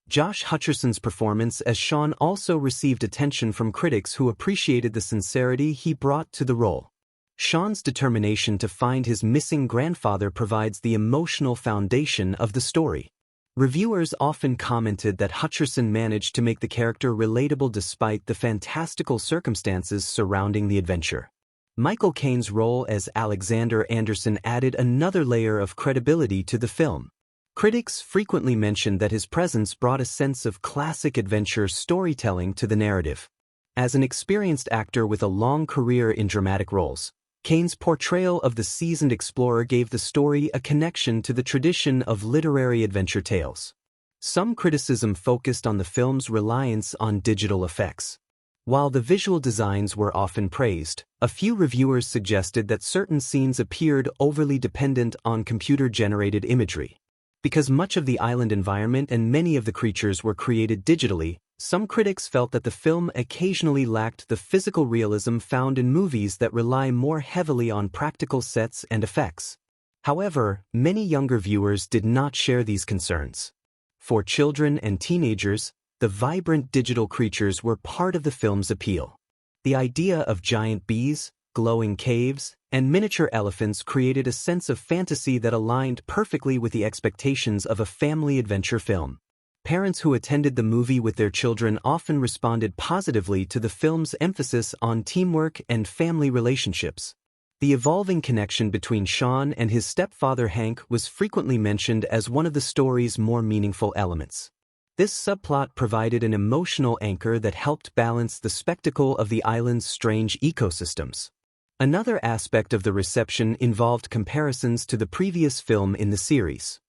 Josh Hutcherson's performance as Sean also received attention from critics who appreciated the sincerity he brought to the role. Sean's determination to find his missing grandfather provides the emotional foundation of the story. Reviewers often commented that Hutcherson managed to make the character relatable despite the fantastical circumstances surrounding the adventure. Michael Caine's role as Alexander Anderson added another layer of credibility to the film. Critics frequently mentioned that his presence brought a sense of classic adventure storytelling to the narrative. As an experienced actor with a long career in dramatic roles, Caine's portrayal of the seasoned explorer gave the story a connection to the tradition of literary adventure tales. Some criticism focused on the film's reliance on digital effects. While the visual designs were often praised, a few reviewers suggested that certain scenes appeared overly dependent on computer-generated imagery. Because much of the island environment and many of the creatures were created digitally, some critics felt that the film occasionally lacked the physical realism found in movies that rely more heavily on practical sets and effects. However, many younger viewers did not share these concerns. For children and teenagers, the vibrant digital creatures were part of the film's appeal. The idea of giant bees, glowing caves, and miniature elephants created a sense of fantasy that aligned perfectly with the expectations of a family adventure film. Parents who attended the movie with their children often responded positively to the film's emphasis on teamwork and family relationships. The evolving connection between Sean and his stepfather Hank was frequently mentioned as one of the story's more meaningful elements. This subplot provided an emotional anchor that helped balance the spectacle of the island's strange ecosystems. Another aspect of the reception involved comparisons to the previous film in the series.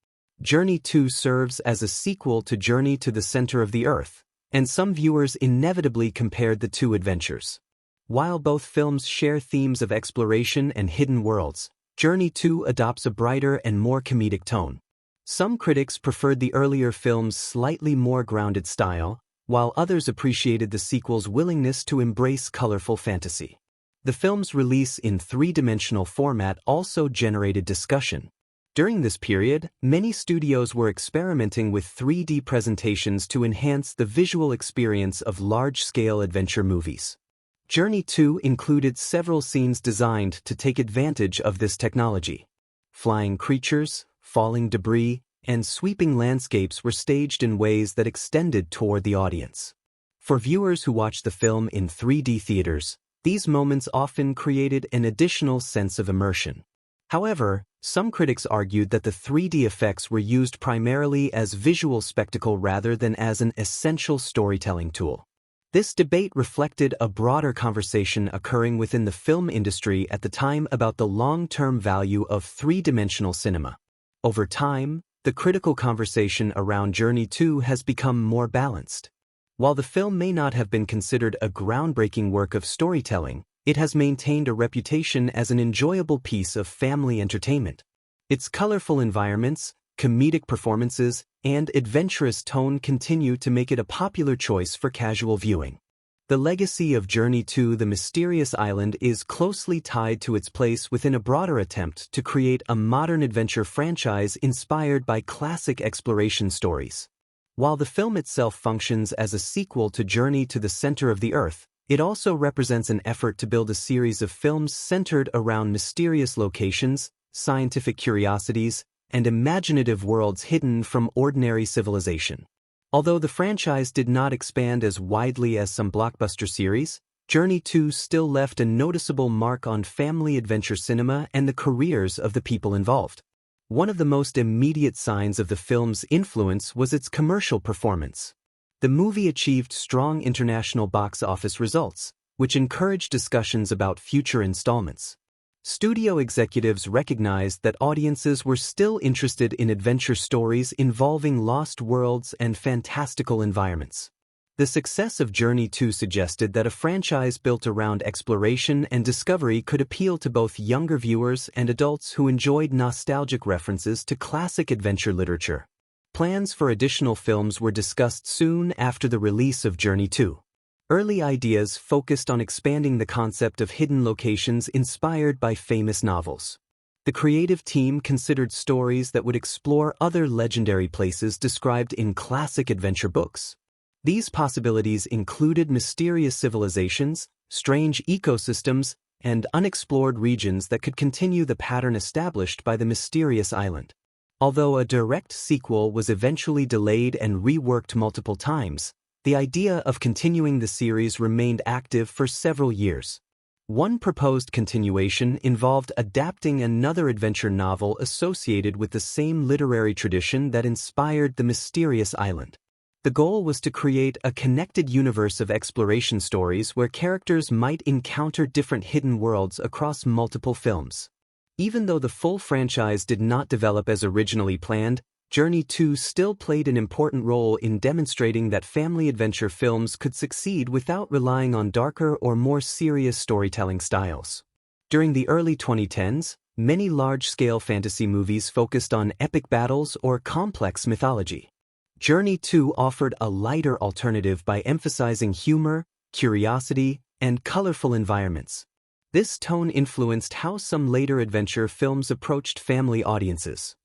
Journey 2 serves as a sequel to Journey to the Center of the Earth, and some viewers inevitably compared the two adventures. While both films share themes of exploration and hidden worlds, Journey 2 adopts a brighter and more comedic tone. Some critics preferred the earlier film's slightly more grounded style, while others appreciated the sequel's willingness to embrace colorful fantasy. The film's release in three-dimensional format also generated discussion. During this period, many studios were experimenting with 3D presentations to enhance the visual experience of large-scale adventure movies. Journey 2 included several scenes designed to take advantage of this technology. Flying creatures, falling debris, and sweeping landscapes were staged in ways that extended toward the audience. For viewers who watched the film in 3D theaters, these moments often created an additional sense of immersion. However, some critics argued that the 3D effects were used primarily as visual spectacle rather than as an essential storytelling tool. This debate reflected a broader conversation occurring within the film industry at the time about the long-term value of three-dimensional cinema. Over time, the critical conversation around Journey 2 has become more balanced. While the film may not have been considered a groundbreaking work of storytelling, it has maintained a reputation as an enjoyable piece of family entertainment. Its colorful environments, comedic performances, and adventurous tone continue to make it a popular choice for casual viewing. The legacy of Journey to the Mysterious Island is closely tied to its place within a broader attempt to create a modern adventure franchise inspired by classic exploration stories. While the film itself functions as a sequel to Journey to the Center of the Earth, it also represents an effort to build a series of films centered around mysterious locations, scientific curiosities, and imaginative worlds hidden from ordinary civilization. Although the franchise did not expand as widely as some blockbuster series, Journey 2 still left a noticeable mark on family adventure cinema and the careers of the people involved. One of the most immediate signs of the film's influence was its commercial performance. The movie achieved strong international box office results, which encouraged discussions about future installments. Studio executives recognized that audiences were still interested in adventure stories involving lost worlds and fantastical environments. The success of Journey 2 suggested that a franchise built around exploration and discovery could appeal to both younger viewers and adults who enjoyed nostalgic references to classic adventure literature. Plans for additional films were discussed soon after the release of Journey 2. Early ideas focused on expanding the concept of hidden locations inspired by famous novels. The creative team considered stories that would explore other legendary places described in classic adventure books. These possibilities included mysterious civilizations, strange ecosystems, and unexplored regions that could continue the pattern established by the mysterious island. Although a direct sequel was eventually delayed and reworked multiple times, the idea of continuing the series remained active for several years. One proposed continuation involved adapting another adventure novel associated with the same literary tradition that inspired the mysterious island. The goal was to create a connected universe of exploration stories where characters might encounter different hidden worlds across multiple films. Even though the full franchise did not develop as originally planned, Journey 2 still played an important role in demonstrating that family adventure films could succeed without relying on darker or more serious storytelling styles. During the early 2010s, many large-scale fantasy movies focused on epic battles or complex mythology. Journey 2 offered a lighter alternative by emphasizing humor, curiosity, and colorful environments. This tone influenced how some later adventure films approached family audiences.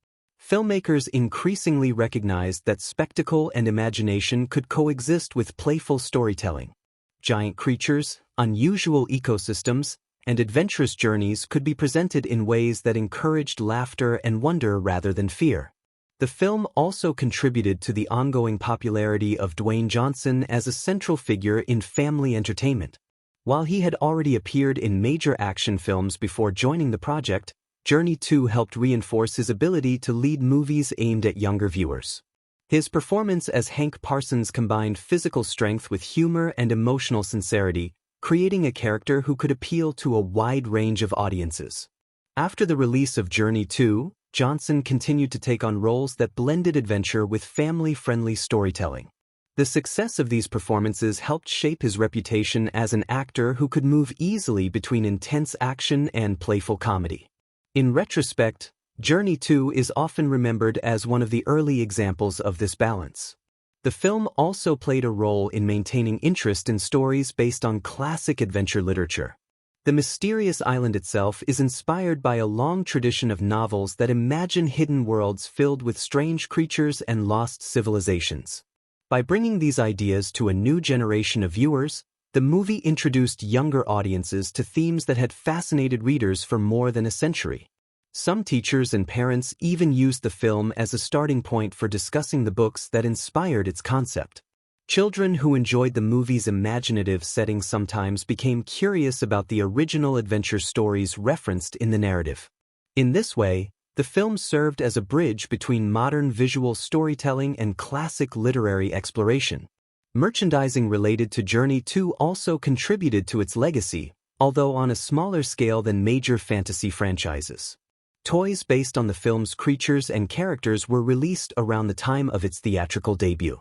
Filmmakers increasingly recognized that spectacle and imagination could coexist with playful storytelling. Giant creatures, unusual ecosystems, and adventurous journeys could be presented in ways that encouraged laughter and wonder rather than fear. The film also contributed to the ongoing popularity of Dwayne Johnson as a central figure in family entertainment. While he had already appeared in major action films before joining the project, Journey 2 helped reinforce his ability to lead movies aimed at younger viewers. His performance as Hank Parsons combined physical strength with humor and emotional sincerity, creating a character who could appeal to a wide range of audiences. After the release of Journey 2, Johnson continued to take on roles that blended adventure with family-friendly storytelling. The success of these performances helped shape his reputation as an actor who could move easily between intense action and playful comedy. In retrospect, Journey 2 is often remembered as one of the early examples of this balance. The film also played a role in maintaining interest in stories based on classic adventure literature. The mysterious island itself is inspired by a long tradition of novels that imagine hidden worlds filled with strange creatures and lost civilizations. By bringing these ideas to a new generation of viewers, the movie introduced younger audiences to themes that had fascinated readers for more than a century. Some teachers and parents even used the film as a starting point for discussing the books that inspired its concept. Children who enjoyed the movie's imaginative setting sometimes became curious about the original adventure stories referenced in the narrative. In this way, the film served as a bridge between modern visual storytelling and classic literary exploration. Merchandising related to Journey 2 also contributed to its legacy, although on a smaller scale than major fantasy franchises. Toys based on the film's creatures and characters were released around the time of its theatrical debut.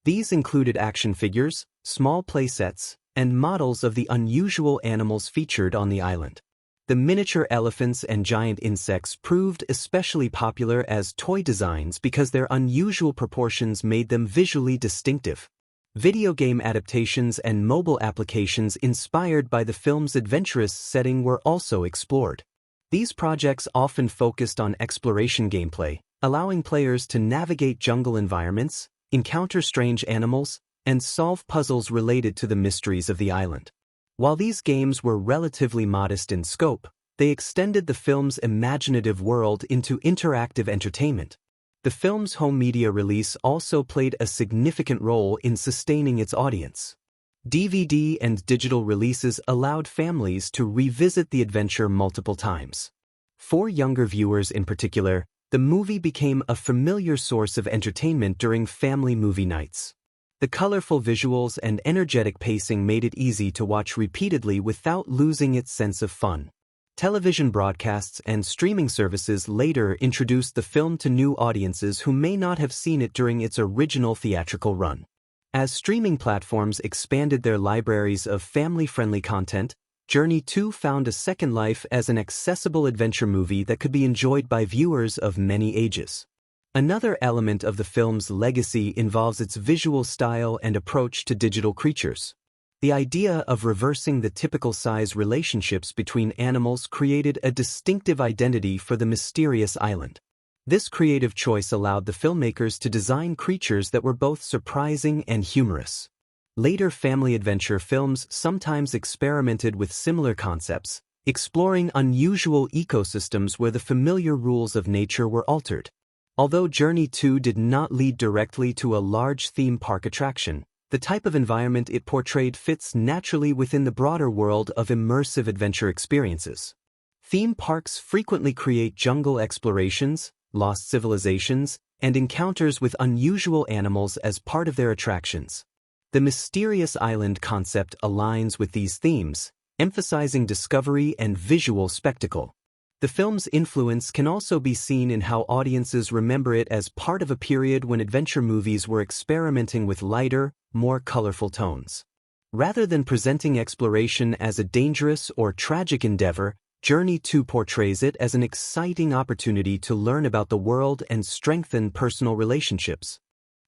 These included action figures, small playsets, and models of the unusual animals featured on the island. The miniature elephants and giant insects proved especially popular as toy designs because their unusual proportions made them visually distinctive. Video game adaptations and mobile applications inspired by the film's adventurous setting were also explored. These projects often focused on exploration gameplay, allowing players to navigate jungle environments, encounter strange animals, and solve puzzles related to the mysteries of the island. While these games were relatively modest in scope, they extended the film's imaginative world into interactive entertainment. The film's home media release also played a significant role in sustaining its audience. DVD and digital releases allowed families to revisit the adventure multiple times. For younger viewers in particular, the movie became a familiar source of entertainment during family movie nights. The colorful visuals and energetic pacing made it easy to watch repeatedly without losing its sense of fun. Television broadcasts and streaming services later introduced the film to new audiences who may not have seen it during its original theatrical run. As streaming platforms expanded their libraries of family-friendly content, Journey 2 found a second life as an accessible adventure movie that could be enjoyed by viewers of many ages. Another element of the film's legacy involves its visual style and approach to digital creatures. The idea of reversing the typical size relationships between animals created a distinctive identity for the mysterious island. This creative choice allowed the filmmakers to design creatures that were both surprising and humorous. Later family adventure films sometimes experimented with similar concepts, exploring unusual ecosystems where the familiar rules of nature were altered. Although Journey 2 did not lead directly to a large theme park attraction, the type of environment it portrayed fits naturally within the broader world of immersive adventure experiences. Theme parks frequently create jungle explorations, lost civilizations, and encounters with unusual animals as part of their attractions. The mysterious island concept aligns with these themes, emphasizing discovery and visual spectacle. The film's influence can also be seen in how audiences remember it as part of a period when adventure movies were experimenting with lighter, more colorful tones. Rather than presenting exploration as a dangerous or tragic endeavor, Journey 2 portrays it as an exciting opportunity to learn about the world and strengthen personal relationships.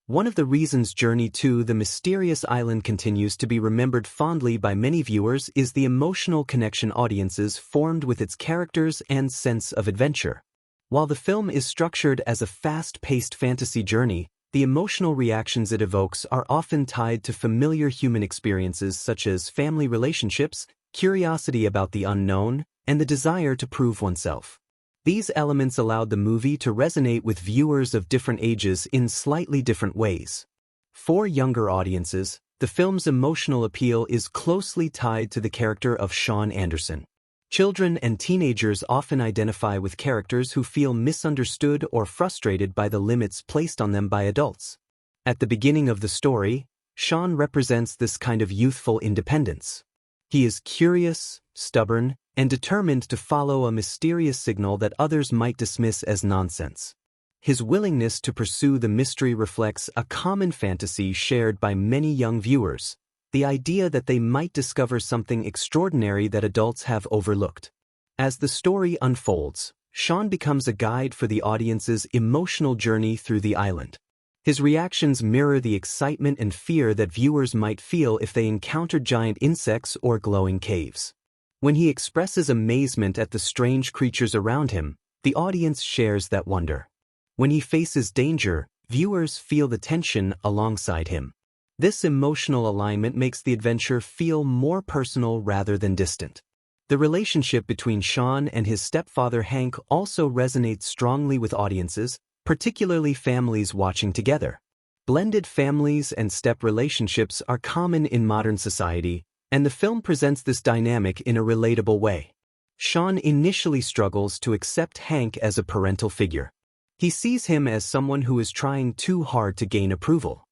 One of the reasons Journey 2: The Mysterious Island continues to be remembered fondly by many viewers is the emotional connection audiences formed with its characters and sense of adventure. While the film is structured as a fast-paced fantasy journey, the emotional reactions it evokes are often tied to familiar human experiences such as family relationships, curiosity about the unknown, and the desire to prove oneself. These elements allowed the movie to resonate with viewers of different ages in slightly different ways. For younger audiences, the film's emotional appeal is closely tied to the character of Sean Anderson. Children and teenagers often identify with characters who feel misunderstood or frustrated by the limits placed on them by adults. At the beginning of the story, Sean represents this kind of youthful independence. He is curious, stubborn, and determined to follow a mysterious signal that others might dismiss as nonsense. His willingness to pursue the mystery reflects a common fantasy shared by many young viewers, the idea that they might discover something extraordinary that adults have overlooked. As the story unfolds, Sean becomes a guide for the audience's emotional journey through the island. His reactions mirror the excitement and fear that viewers might feel if they encountered giant insects or glowing caves. When he expresses amazement at the strange creatures around him, the audience shares that wonder. When he faces danger, viewers feel the tension alongside him. This emotional alignment makes the adventure feel more personal rather than distant. The relationship between Sean and his stepfather Hank also resonates strongly with audiences, particularly families watching together. Blended families and step relationships are common in modern society, and the film presents this dynamic in a relatable way. Sean initially struggles to accept Hank as a parental figure. He sees him as someone who is trying too hard to gain approval.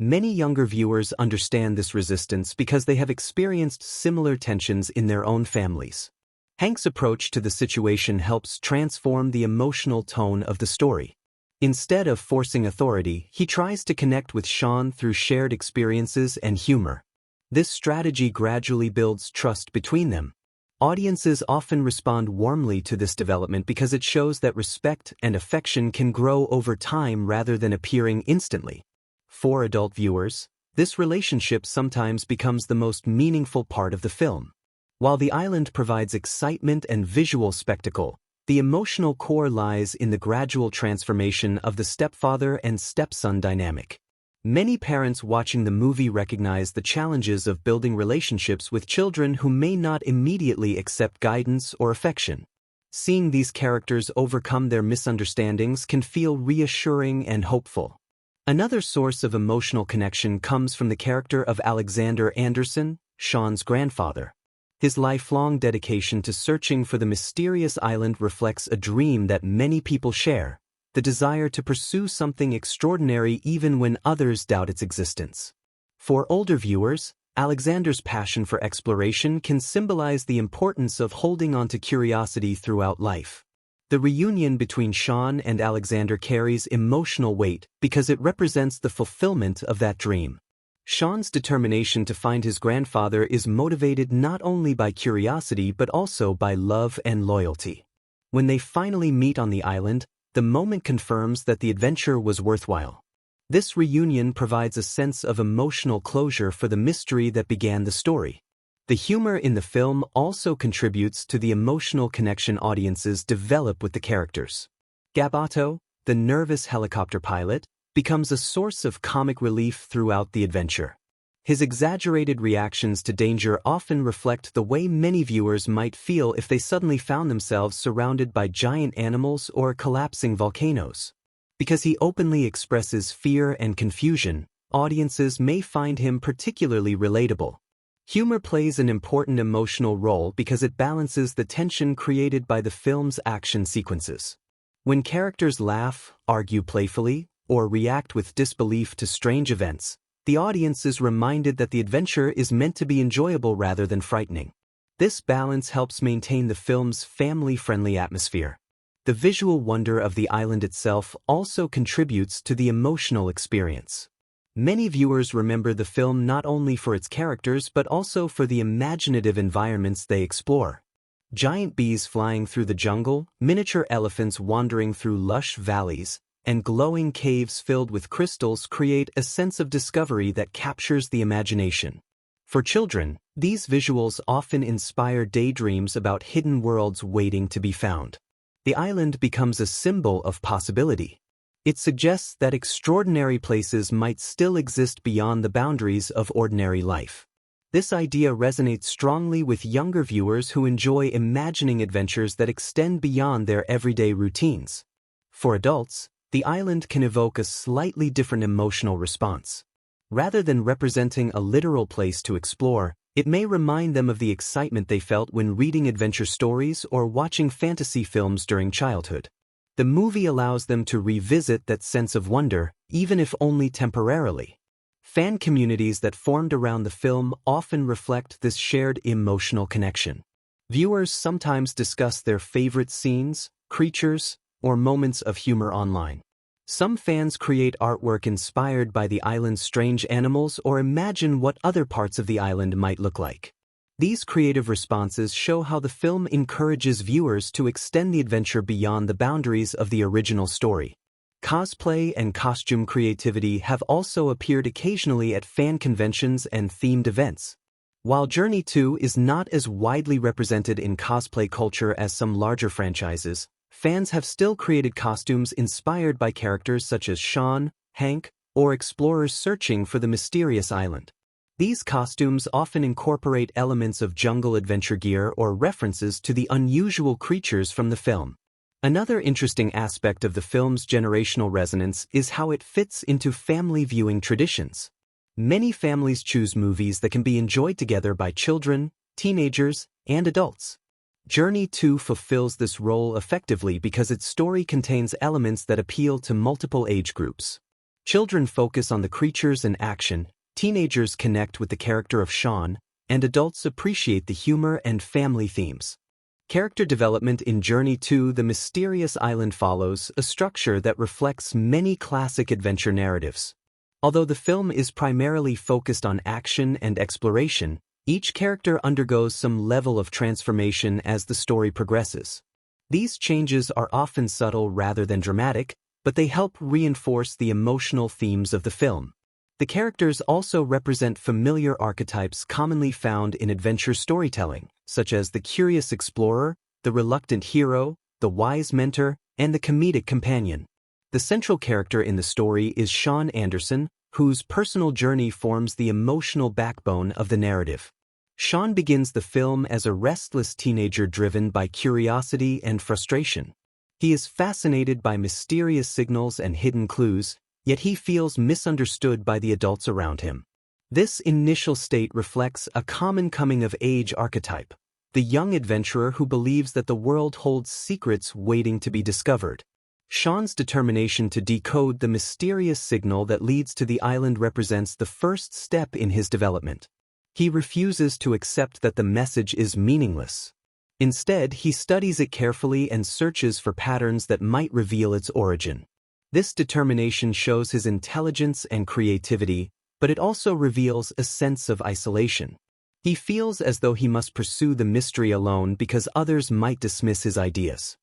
Many younger viewers understand this resistance because they have experienced similar tensions in their own families. Hank's approach to the situation helps transform the emotional tone of the story. Instead of forcing authority, he tries to connect with Sean through shared experiences and humor. This strategy gradually builds trust between them. Audiences often respond warmly to this development because it shows that respect and affection can grow over time rather than appearing instantly. For adult viewers, this relationship sometimes becomes the most meaningful part of the film. While the island provides excitement and visual spectacle, the emotional core lies in the gradual transformation of the stepfather and stepson dynamic. Many parents watching the movie recognize the challenges of building relationships with children who may not immediately accept guidance or affection. Seeing these characters overcome their misunderstandings can feel reassuring and hopeful. Another source of emotional connection comes from the character of Alexander Anderson, Sean's grandfather. His lifelong dedication to searching for the mysterious island reflects a dream that many people share: the desire to pursue something extraordinary even when others doubt its existence. For older viewers, Alexander's passion for exploration can symbolize the importance of holding on to curiosity throughout life. The reunion between Sean and Alexander carries emotional weight because it represents the fulfillment of that dream. Sean's determination to find his grandfather is motivated not only by curiosity but also by love and loyalty. When they finally meet on the island, the moment confirms that the adventure was worthwhile. This reunion provides a sense of emotional closure for the mystery that began the story. The humor in the film also contributes to the emotional connection audiences develop with the characters. Gabato, the nervous helicopter pilot, becomes a source of comic relief throughout the adventure. His exaggerated reactions to danger often reflect the way many viewers might feel if they suddenly found themselves surrounded by giant animals or collapsing volcanoes. Because he openly expresses fear and confusion, audiences may find him particularly relatable. Humor plays an important emotional role because it balances the tension created by the film's action sequences. When characters laugh, argue playfully, or react with disbelief to strange events, the audience is reminded that the adventure is meant to be enjoyable rather than frightening. This balance helps maintain the film's family-friendly atmosphere. The visual wonder of the island itself also contributes to the emotional experience. Many viewers remember the film not only for its characters but also for the imaginative environments they explore. Giant bees flying through the jungle, miniature elephants wandering through lush valleys, and glowing caves filled with crystals create a sense of discovery that captures the imagination. For children, these visuals often inspire daydreams about hidden worlds waiting to be found. The island becomes a symbol of possibility. It suggests that extraordinary places might still exist beyond the boundaries of ordinary life. This idea resonates strongly with younger viewers who enjoy imagining adventures that extend beyond their everyday routines. For adults, the island can evoke a slightly different emotional response. Rather than representing a literal place to explore, it may remind them of the excitement they felt when reading adventure stories or watching fantasy films during childhood. The movie allows them to revisit that sense of wonder, even if only temporarily. Fan communities that formed around the film often reflect this shared emotional connection. Viewers sometimes discuss their favorite scenes, creatures, or moments of humor online. Some fans create artwork inspired by the island's strange animals or imagine what other parts of the island might look like. These creative responses show how the film encourages viewers to extend the adventure beyond the boundaries of the original story. Cosplay and costume creativity have also appeared occasionally at fan conventions and themed events. While Journey 2 is not as widely represented in cosplay culture as some larger franchises, fans have still created costumes inspired by characters such as Sean, Hank, or explorers searching for the mysterious island. These costumes often incorporate elements of jungle adventure gear or references to the unusual creatures from the film. Another interesting aspect of the film's generational resonance is how it fits into family viewing traditions. Many families choose movies that can be enjoyed together by children, teenagers, and adults. Journey 2 fulfills this role effectively because its story contains elements that appeal to multiple age groups. Children focus on the creatures and action, teenagers connect with the character of Sean, and adults appreciate the humor and family themes. Character development in Journey 2: The Mysterious Island follows a structure that reflects many classic adventure narratives. Although the film is primarily focused on action and exploration, each character undergoes some level of transformation as the story progresses. These changes are often subtle rather than dramatic, but they help reinforce the emotional themes of the film. The characters also represent familiar archetypes commonly found in adventure storytelling, such as the curious explorer, the reluctant hero, the wise mentor, and the comedic companion. The central character in the story is Sean Anderson, whose personal journey forms the emotional backbone of the narrative. Sean begins the film as a restless teenager driven by curiosity and frustration. He is fascinated by mysterious signals and hidden clues, yet he feels misunderstood by the adults around him. This initial state reflects a common coming-of-age archetype, the young adventurer who believes that the world holds secrets waiting to be discovered. Sean's determination to decode the mysterious signal that leads to the island represents the first step in his development. He refuses to accept that the message is meaningless. Instead, he studies it carefully and searches for patterns that might reveal its origin. This determination shows his intelligence and creativity, but it also reveals a sense of isolation. He feels as though he must pursue the mystery alone because others might dismiss his ideas.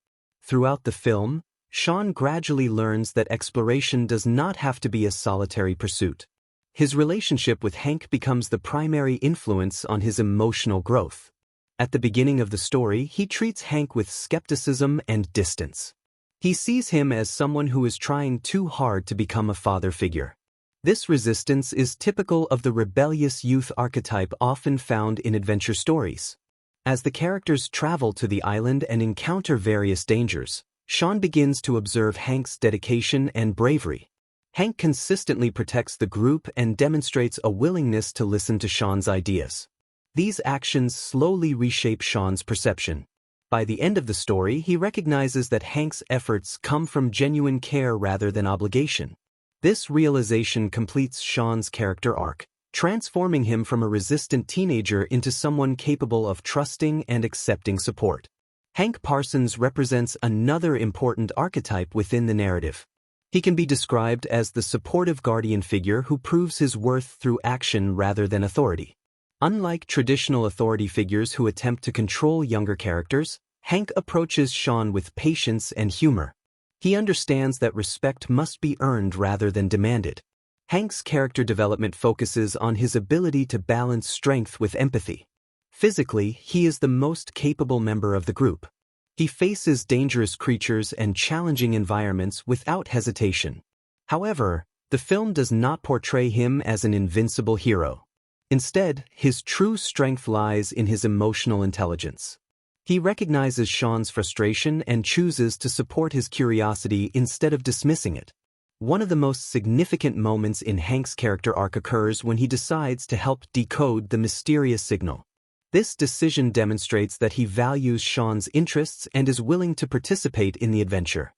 Throughout the film, Sean gradually learns that exploration does not have to be a solitary pursuit. His relationship with Hank becomes the primary influence on his emotional growth. At the beginning of the story, he treats Hank with skepticism and distance. He sees him as someone who is trying too hard to become a father figure. This resistance is typical of the rebellious youth archetype often found in adventure stories. As the characters travel to the island and encounter various dangers, Sean begins to observe Hank's dedication and bravery. Hank consistently protects the group and demonstrates a willingness to listen to Sean's ideas. These actions slowly reshape Sean's perception. By the end of the story, he recognizes that Hank's efforts come from genuine care rather than obligation. This realization completes Sean's character arc, transforming him from a resistant teenager into someone capable of trusting and accepting support. Hank Parsons represents another important archetype within the narrative. He can be described as the supportive guardian figure who proves his worth through action rather than authority. Unlike traditional authority figures who attempt to control younger characters, Hank approaches Sean with patience and humor. He understands that respect must be earned rather than demanded. Hank's character development focuses on his ability to balance strength with empathy. Physically, he is the most capable member of the group. He faces dangerous creatures and challenging environments without hesitation. However, the film does not portray him as an invincible hero. Instead, his true strength lies in his emotional intelligence. He recognizes Sean's frustration and chooses to support his curiosity instead of dismissing it. One of the most significant moments in Hank's character arc occurs when he decides to help decode the mysterious signal. This decision demonstrates that he values Sean's interests and is willing to participate in the adventure.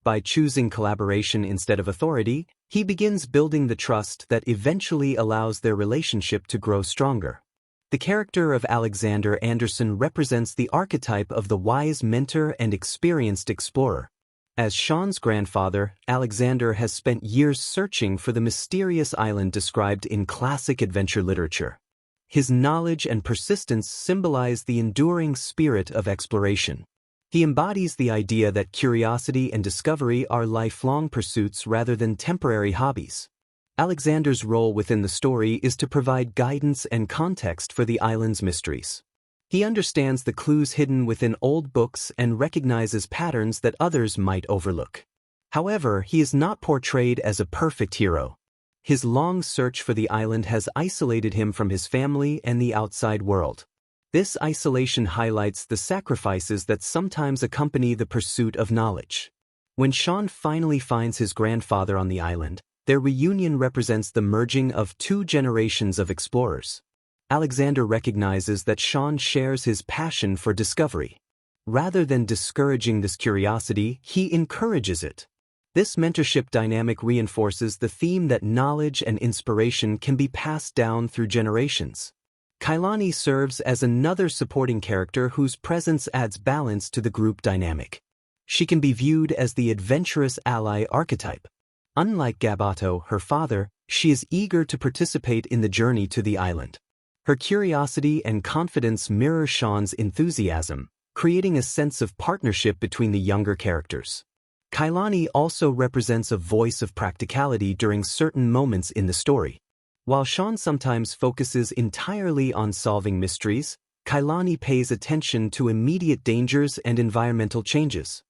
By choosing collaboration instead of authority, he begins building the trust that eventually allows their relationship to grow stronger. The character of Alexander Anderson represents the archetype of the wise mentor and experienced explorer. As Sean's grandfather, Alexander has spent years searching for the mysterious island described in classic adventure literature. His knowledge and persistence symbolize the enduring spirit of exploration. He embodies the idea that curiosity and discovery are lifelong pursuits rather than temporary hobbies. Alexander's role within the story is to provide guidance and context for the island's mysteries. He understands the clues hidden within old books and recognizes patterns that others might overlook. However, he is not portrayed as a perfect hero. His long search for the island has isolated him from his family and the outside world. This isolation highlights the sacrifices that sometimes accompany the pursuit of knowledge. When Sean finally finds his grandfather on the island, their reunion represents the merging of two generations of explorers. Alexander recognizes that Sean shares his passion for discovery. Rather than discouraging this curiosity, he encourages it. This mentorship dynamic reinforces the theme that knowledge and inspiration can be passed down through generations. Kailani serves as another supporting character whose presence adds balance to the group dynamic. She can be viewed as the adventurous ally archetype. Unlike Gabato, her father, she is eager to participate in the journey to the island. Her curiosity and confidence mirror Sean's enthusiasm, creating a sense of partnership between the younger characters. Kailani also represents a voice of practicality during certain moments in the story. While Sean sometimes focuses entirely on solving mysteries, Kailani pays attention to immediate dangers and environmental changes.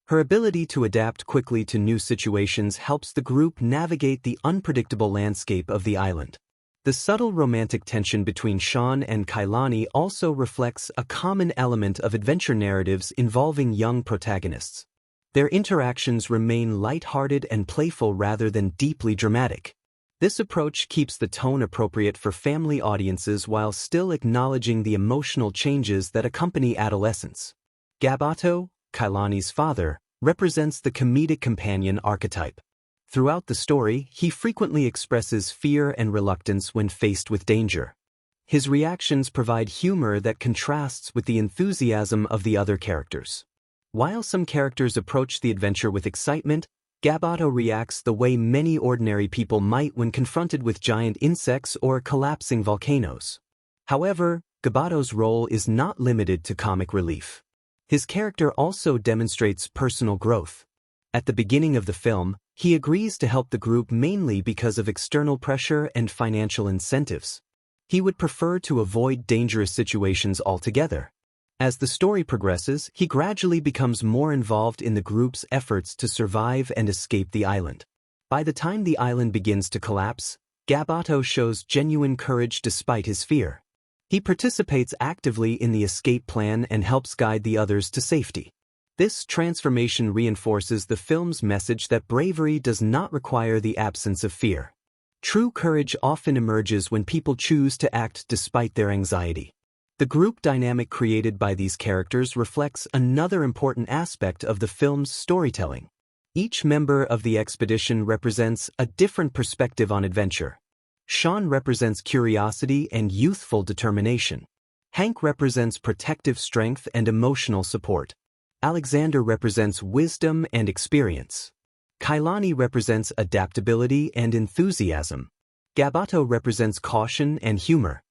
Her ability to adapt quickly to new situations helps the group navigate the unpredictable landscape of the island. The subtle romantic tension between Sean and Kailani also reflects a common element of adventure narratives involving young protagonists. Their interactions remain lighthearted and playful rather than deeply dramatic. This approach keeps the tone appropriate for family audiences while still acknowledging the emotional changes that accompany adolescence. Gabato, Kailani's father, represents the comedic companion archetype. Throughout the story, he frequently expresses fear and reluctance when faced with danger. His reactions provide humor that contrasts with the enthusiasm of the other characters. While some characters approach the adventure with excitement, Gabato reacts the way many ordinary people might when confronted with giant insects or collapsing volcanoes. However, Gabato's role is not limited to comic relief. His character also demonstrates personal growth. At the beginning of the film, he agrees to help the group mainly because of external pressure and financial incentives. He would prefer to avoid dangerous situations altogether. As the story progresses, he gradually becomes more involved in the group's efforts to survive and escape the island. By the time the island begins to collapse, Gaboto shows genuine courage despite his fear. He participates actively in the escape plan and helps guide the others to safety. This transformation reinforces the film's message that bravery does not require the absence of fear. True courage often emerges when people choose to act despite their anxiety. The group dynamic created by these characters reflects another important aspect of the film's storytelling. Each member of the expedition represents a different perspective on adventure. Sean represents curiosity and youthful determination. Hank represents protective strength and emotional support. Alexander represents wisdom and experience. Kailani represents adaptability and enthusiasm. Gaboto represents caution and humor.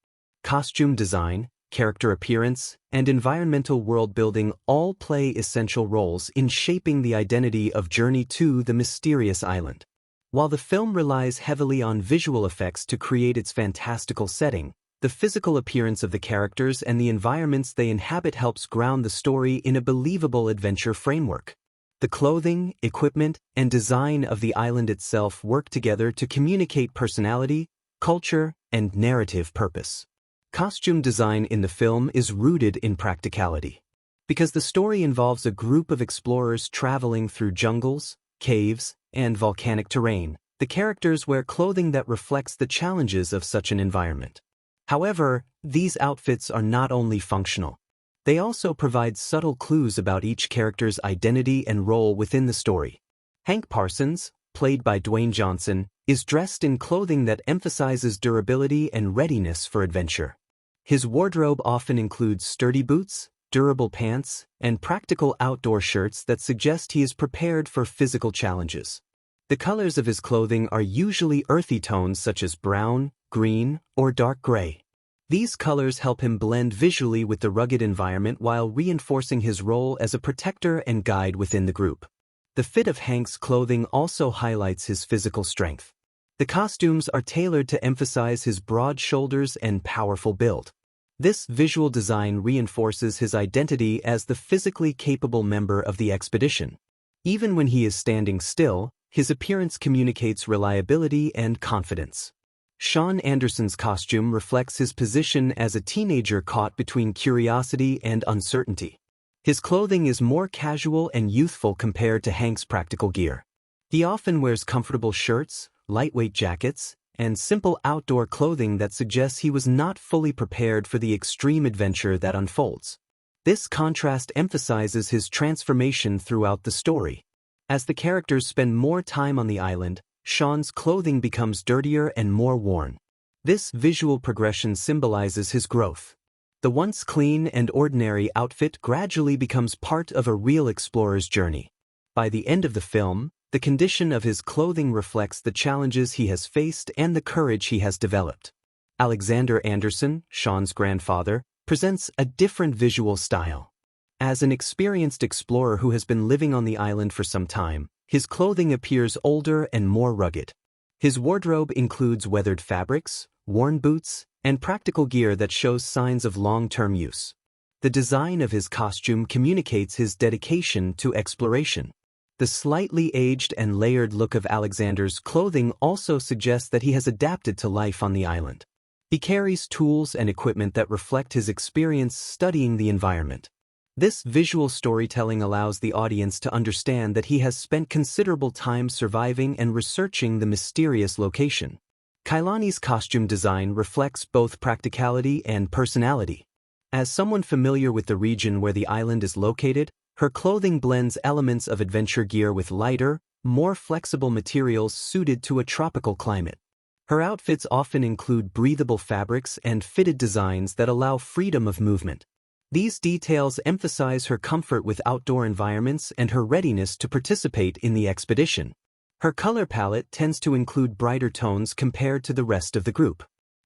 Costume design, character appearance, and environmental world-building all play essential roles in shaping the identity of Journey to the Mysterious Island. While the film relies heavily on visual effects to create its fantastical setting, the physical appearance of the characters and the environments they inhabit helps ground the story in a believable adventure framework. The clothing, equipment, and design of the island itself work together to communicate personality, culture, and narrative purpose. Costume design in the film is rooted in practicality. Because the story involves a group of explorers traveling through jungles, caves, and volcanic terrain, the characters wear clothing that reflects the challenges of such an environment. However, these outfits are not only functional. They also provide subtle clues about each character's identity and role within the story. Hank Parsons, played by Dwayne Johnson, is dressed in clothing that emphasizes durability and readiness for adventure. His wardrobe often includes sturdy boots, durable pants, and practical outdoor shirts that suggest he is prepared for physical challenges. The colors of his clothing are usually earthy tones such as brown, green, or dark gray. These colors help him blend visually with the rugged environment while reinforcing his role as a protector and guide within the group. The fit of Hank's clothing also highlights his physical strength. The costumes are tailored to emphasize his broad shoulders and powerful build. This visual design reinforces his identity as the physically capable member of the expedition. Even when he is standing still, his appearance communicates reliability and confidence. Sean Anderson's costume reflects his position as a teenager caught between curiosity and uncertainty. His clothing is more casual and youthful compared to Hank's practical gear. He often wears comfortable shirts, lightweight jackets, and simple outdoor clothing that suggests he was not fully prepared for the extreme adventure that unfolds. This contrast emphasizes his transformation throughout the story. As the characters spend more time on the island, Sean's clothing becomes dirtier and more worn. This visual progression symbolizes his growth. The once clean and ordinary outfit gradually becomes part of a real explorer's journey. By the end of the film, the condition of his clothing reflects the challenges he has faced and the courage he has developed. Alexander Anderson, Sean's grandfather, presents a different visual style. As an experienced explorer who has been living on the island for some time, his clothing appears older and more rugged. His wardrobe includes weathered fabrics, worn boots, and practical gear that shows signs of long-term use. The design of his costume communicates his dedication to exploration. The slightly aged and layered look of Alexander's clothing also suggests that he has adapted to life on the island. He carries tools and equipment that reflect his experience studying the environment. This visual storytelling allows the audience to understand that he has spent considerable time surviving and researching the mysterious location. Kailani's costume design reflects both practicality and personality. As someone familiar with the region where the island is located, her clothing blends elements of adventure gear with lighter, more flexible materials suited to a tropical climate. Her outfits often include breathable fabrics and fitted designs that allow freedom of movement. These details emphasize her comfort with outdoor environments and her readiness to participate in the expedition. Her color palette tends to include brighter tones compared to the rest of the group.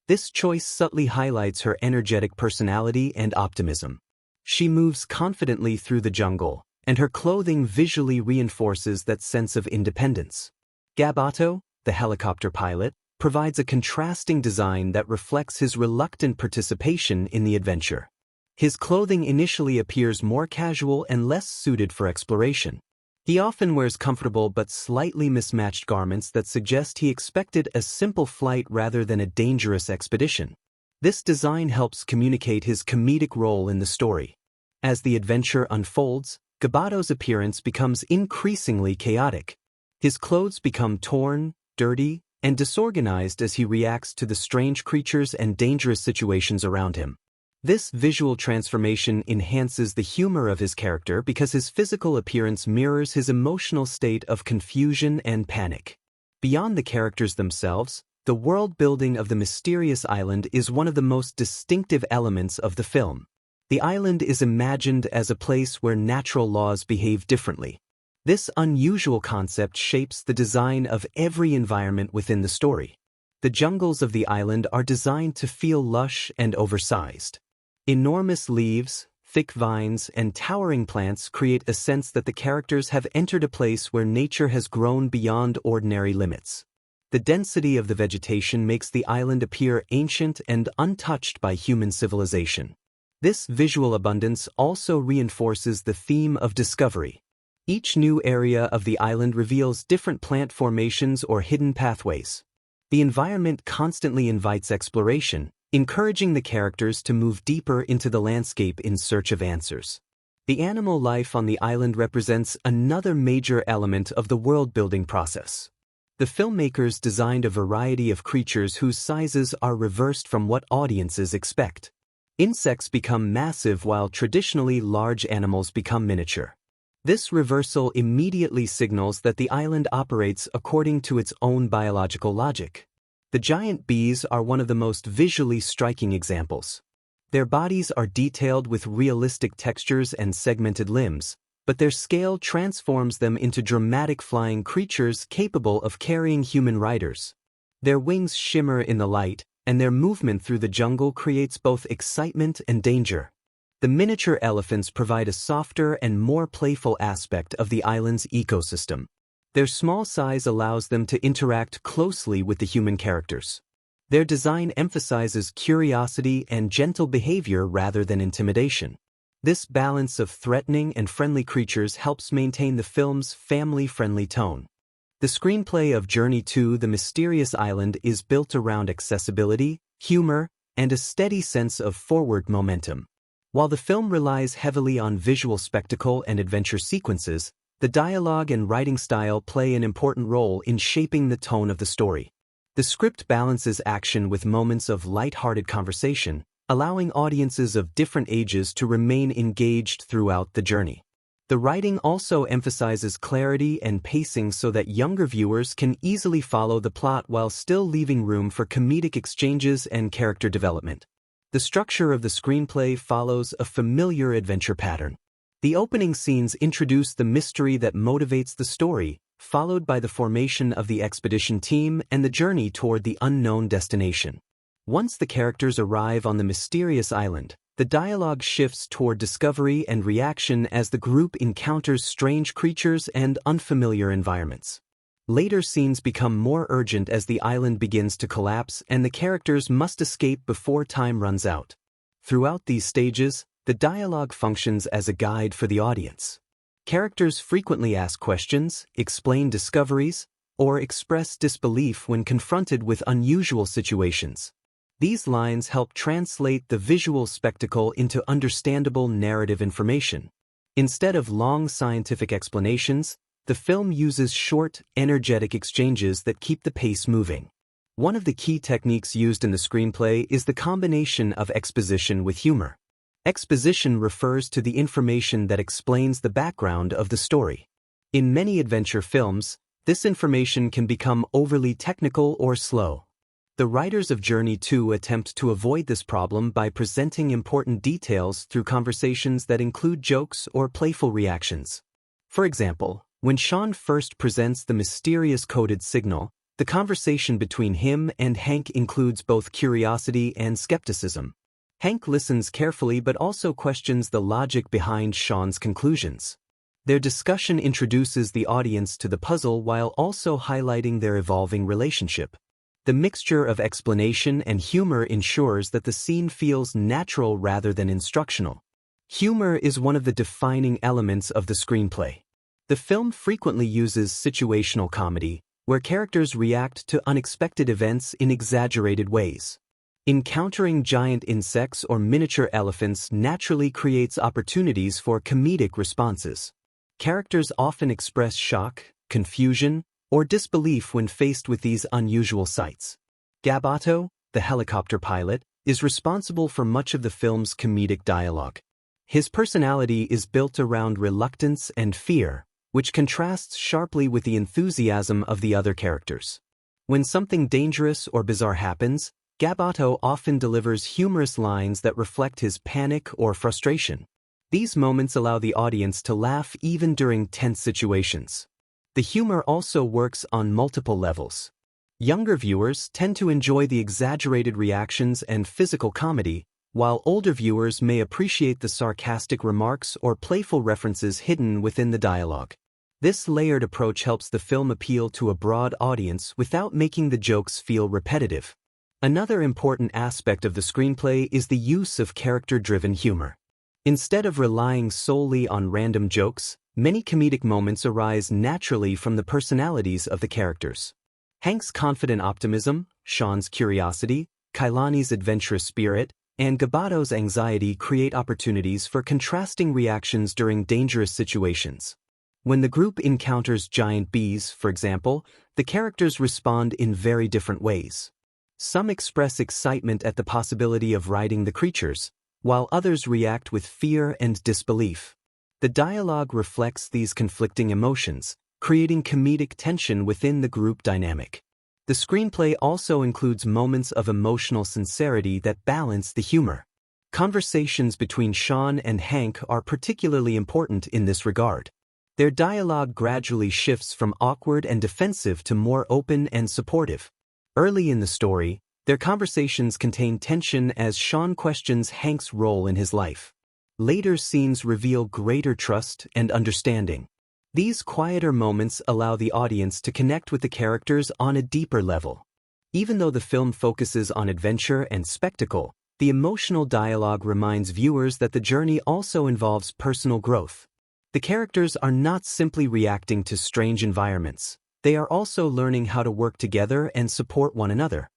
This choice subtly highlights her energetic personality and optimism. She moves confidently through the jungle, and her clothing visually reinforces that sense of independence. Gabato, the helicopter pilot, provides a contrasting design that reflects his reluctant participation in the adventure. His clothing initially appears more casual and less suited for exploration. He often wears comfortable but slightly mismatched garments that suggest he expected a simple flight rather than a dangerous expedition. This design helps communicate his comedic role in the story. As the adventure unfolds, Gabato's appearance becomes increasingly chaotic. His clothes become torn, dirty, and disorganized as he reacts to the strange creatures and dangerous situations around him. This visual transformation enhances the humor of his character because his physical appearance mirrors his emotional state of confusion and panic. Beyond the characters themselves, the world building of the mysterious island is one of the most distinctive elements of the film. The island is imagined as a place where natural laws behave differently. This unusual concept shapes the design of every environment within the story. The jungles of the island are designed to feel lush and oversized. Enormous leaves, thick vines, and towering plants create a sense that the characters have entered a place where nature has grown beyond ordinary limits. The density of the vegetation makes the island appear ancient and untouched by human civilization. This visual abundance also reinforces the theme of discovery. Each new area of the island reveals different plant formations or hidden pathways. The environment constantly invites exploration, encouraging the characters to move deeper into the landscape in search of answers. The animal life on the island represents another major element of the world-building process. The filmmakers designed a variety of creatures whose sizes are reversed from what audiences expect. Insects become massive while traditionally large animals become miniature. This reversal immediately signals that the island operates according to its own biological logic. The giant bees are one of the most visually striking examples. Their bodies are detailed with realistic textures and segmented limbs, but their scale transforms them into dramatic flying creatures capable of carrying human riders. Their wings shimmer in the light, and their movement through the jungle creates both excitement and danger. The miniature elephants provide a softer and more playful aspect of the island's ecosystem. Their small size allows them to interact closely with the human characters. Their design emphasizes curiosity and gentle behavior rather than intimidation. This balance of threatening and friendly creatures helps maintain the film's family-friendly tone. The screenplay of Journey to the Mysterious Island is built around accessibility, humor, and a steady sense of forward momentum. While the film relies heavily on visual spectacle and adventure sequences, the dialogue and writing style play an important role in shaping the tone of the story. The script balances action with moments of light-hearted conversation, allowing audiences of different ages to remain engaged throughout the journey. The writing also emphasizes clarity and pacing so that younger viewers can easily follow the plot while still leaving room for comedic exchanges and character development. The structure of the screenplay follows a familiar adventure pattern. The opening scenes introduce the mystery that motivates the story, followed by the formation of the expedition team and the journey toward the unknown destination. Once the characters arrive on the mysterious island, the dialogue shifts toward discovery and reaction as the group encounters strange creatures and unfamiliar environments. Later scenes become more urgent as the island begins to collapse and the characters must escape before time runs out. Throughout these stages, the dialogue functions as a guide for the audience. Characters frequently ask questions, explain discoveries, or express disbelief when confronted with unusual situations. These lines help translate the visual spectacle into understandable narrative information. Instead of long scientific explanations, the film uses short, energetic exchanges that keep the pace moving. One of the key techniques used in the screenplay is the combination of exposition with humor. Exposition refers to the information that explains the background of the story. In many adventure films, this information can become overly technical or slow. The writers of Journey 2 attempt to avoid this problem by presenting important details through conversations that include jokes or playful reactions. For example, when Sean first presents the mysterious coded signal, the conversation between him and Hank includes both curiosity and skepticism. Hank listens carefully but also questions the logic behind Sean's conclusions. Their discussion introduces the audience to the puzzle while also highlighting their evolving relationship. The mixture of explanation and humor ensures that the scene feels natural rather than instructional. Humor is one of the defining elements of the screenplay. The film frequently uses situational comedy, where characters react to unexpected events in exaggerated ways. Encountering giant insects or miniature elephants naturally creates opportunities for comedic responses. Characters often express shock, confusion, or disbelief when faced with these unusual sights. Gabato, the helicopter pilot, is responsible for much of the film's comedic dialogue. His personality is built around reluctance and fear, which contrasts sharply with the enthusiasm of the other characters. When something dangerous or bizarre happens, Gabato often delivers humorous lines that reflect his panic or frustration. These moments allow the audience to laugh even during tense situations. The humor also works on multiple levels. Younger viewers tend to enjoy the exaggerated reactions and physical comedy, while older viewers may appreciate the sarcastic remarks or playful references hidden within the dialogue. This layered approach helps the film appeal to a broad audience without making the jokes feel repetitive. Another important aspect of the screenplay is the use of character-driven humor. Instead of relying solely on random jokes, many comedic moments arise naturally from the personalities of the characters. Hank's confident optimism, Sean's curiosity, Kailani's adventurous spirit, and Gabato's anxiety create opportunities for contrasting reactions during dangerous situations. When the group encounters giant bees, for example, the characters respond in very different ways. Some express excitement at the possibility of riding the creatures, while others react with fear and disbelief. The dialogue reflects these conflicting emotions, creating comedic tension within the group dynamic. The screenplay also includes moments of emotional sincerity that balance the humor. Conversations between Sean and Hank are particularly important in this regard. Their dialogue gradually shifts from awkward and defensive to more open and supportive. Early in the story, their conversations contain tension as Sean questions Hank's role in his life. Later scenes reveal greater trust and understanding. These quieter moments allow the audience to connect with the characters on a deeper level. Even though the film focuses on adventure and spectacle, the emotional dialogue reminds viewers that the journey also involves personal growth. The characters are not simply reacting to strange environments. They are also learning how to work together and support one another.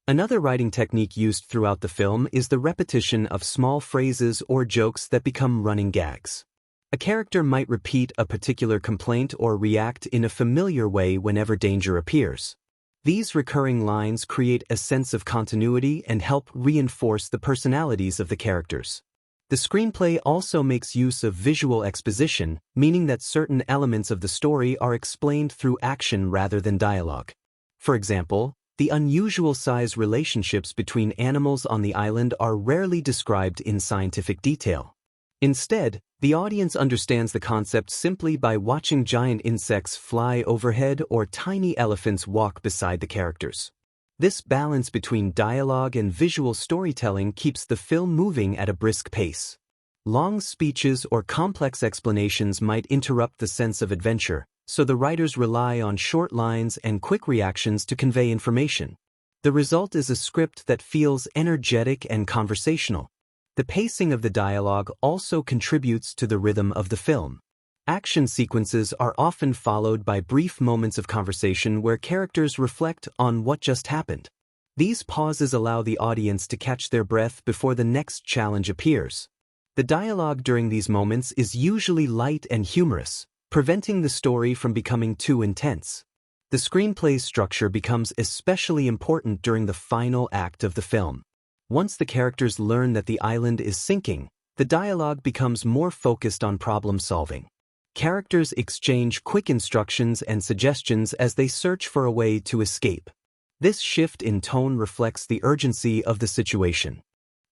Another writing technique used throughout the film is the repetition of small phrases or jokes that become running gags. A character might repeat a particular complaint or react in a familiar way whenever danger appears. These recurring lines create a sense of continuity and help reinforce the personalities of the characters. The screenplay also makes use of visual exposition, meaning that certain elements of the story are explained through action rather than dialogue. For example, the unusual size relationships between animals on the island are rarely described in scientific detail. Instead, the audience understands the concept simply by watching giant insects fly overhead or tiny elephants walk beside the characters. This balance between dialogue and visual storytelling keeps the film moving at a brisk pace. Long speeches or complex explanations might interrupt the sense of adventure, so the writers rely on short lines and quick reactions to convey information. The result is a script that feels energetic and conversational. The pacing of the dialogue also contributes to the rhythm of the film. Action sequences are often followed by brief moments of conversation where characters reflect on what just happened. These pauses allow the audience to catch their breath before the next challenge appears. The dialogue during these moments is usually light and humorous, preventing the story from becoming too intense. The screenplay's structure becomes especially important during the final act of the film. Once the characters learn that the island is sinking, the dialogue becomes more focused on problem solving. Characters exchange quick instructions and suggestions as they search for a way to escape. This shift in tone reflects the urgency of the situation.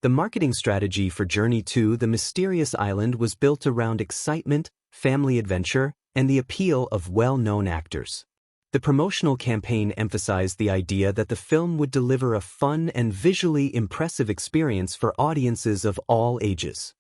The marketing strategy for Journey to the Mysterious Island was built around excitement, family adventure, and the appeal of well-known actors. The promotional campaign emphasized the idea that the film would deliver a fun and visually impressive experience for audiences of all ages.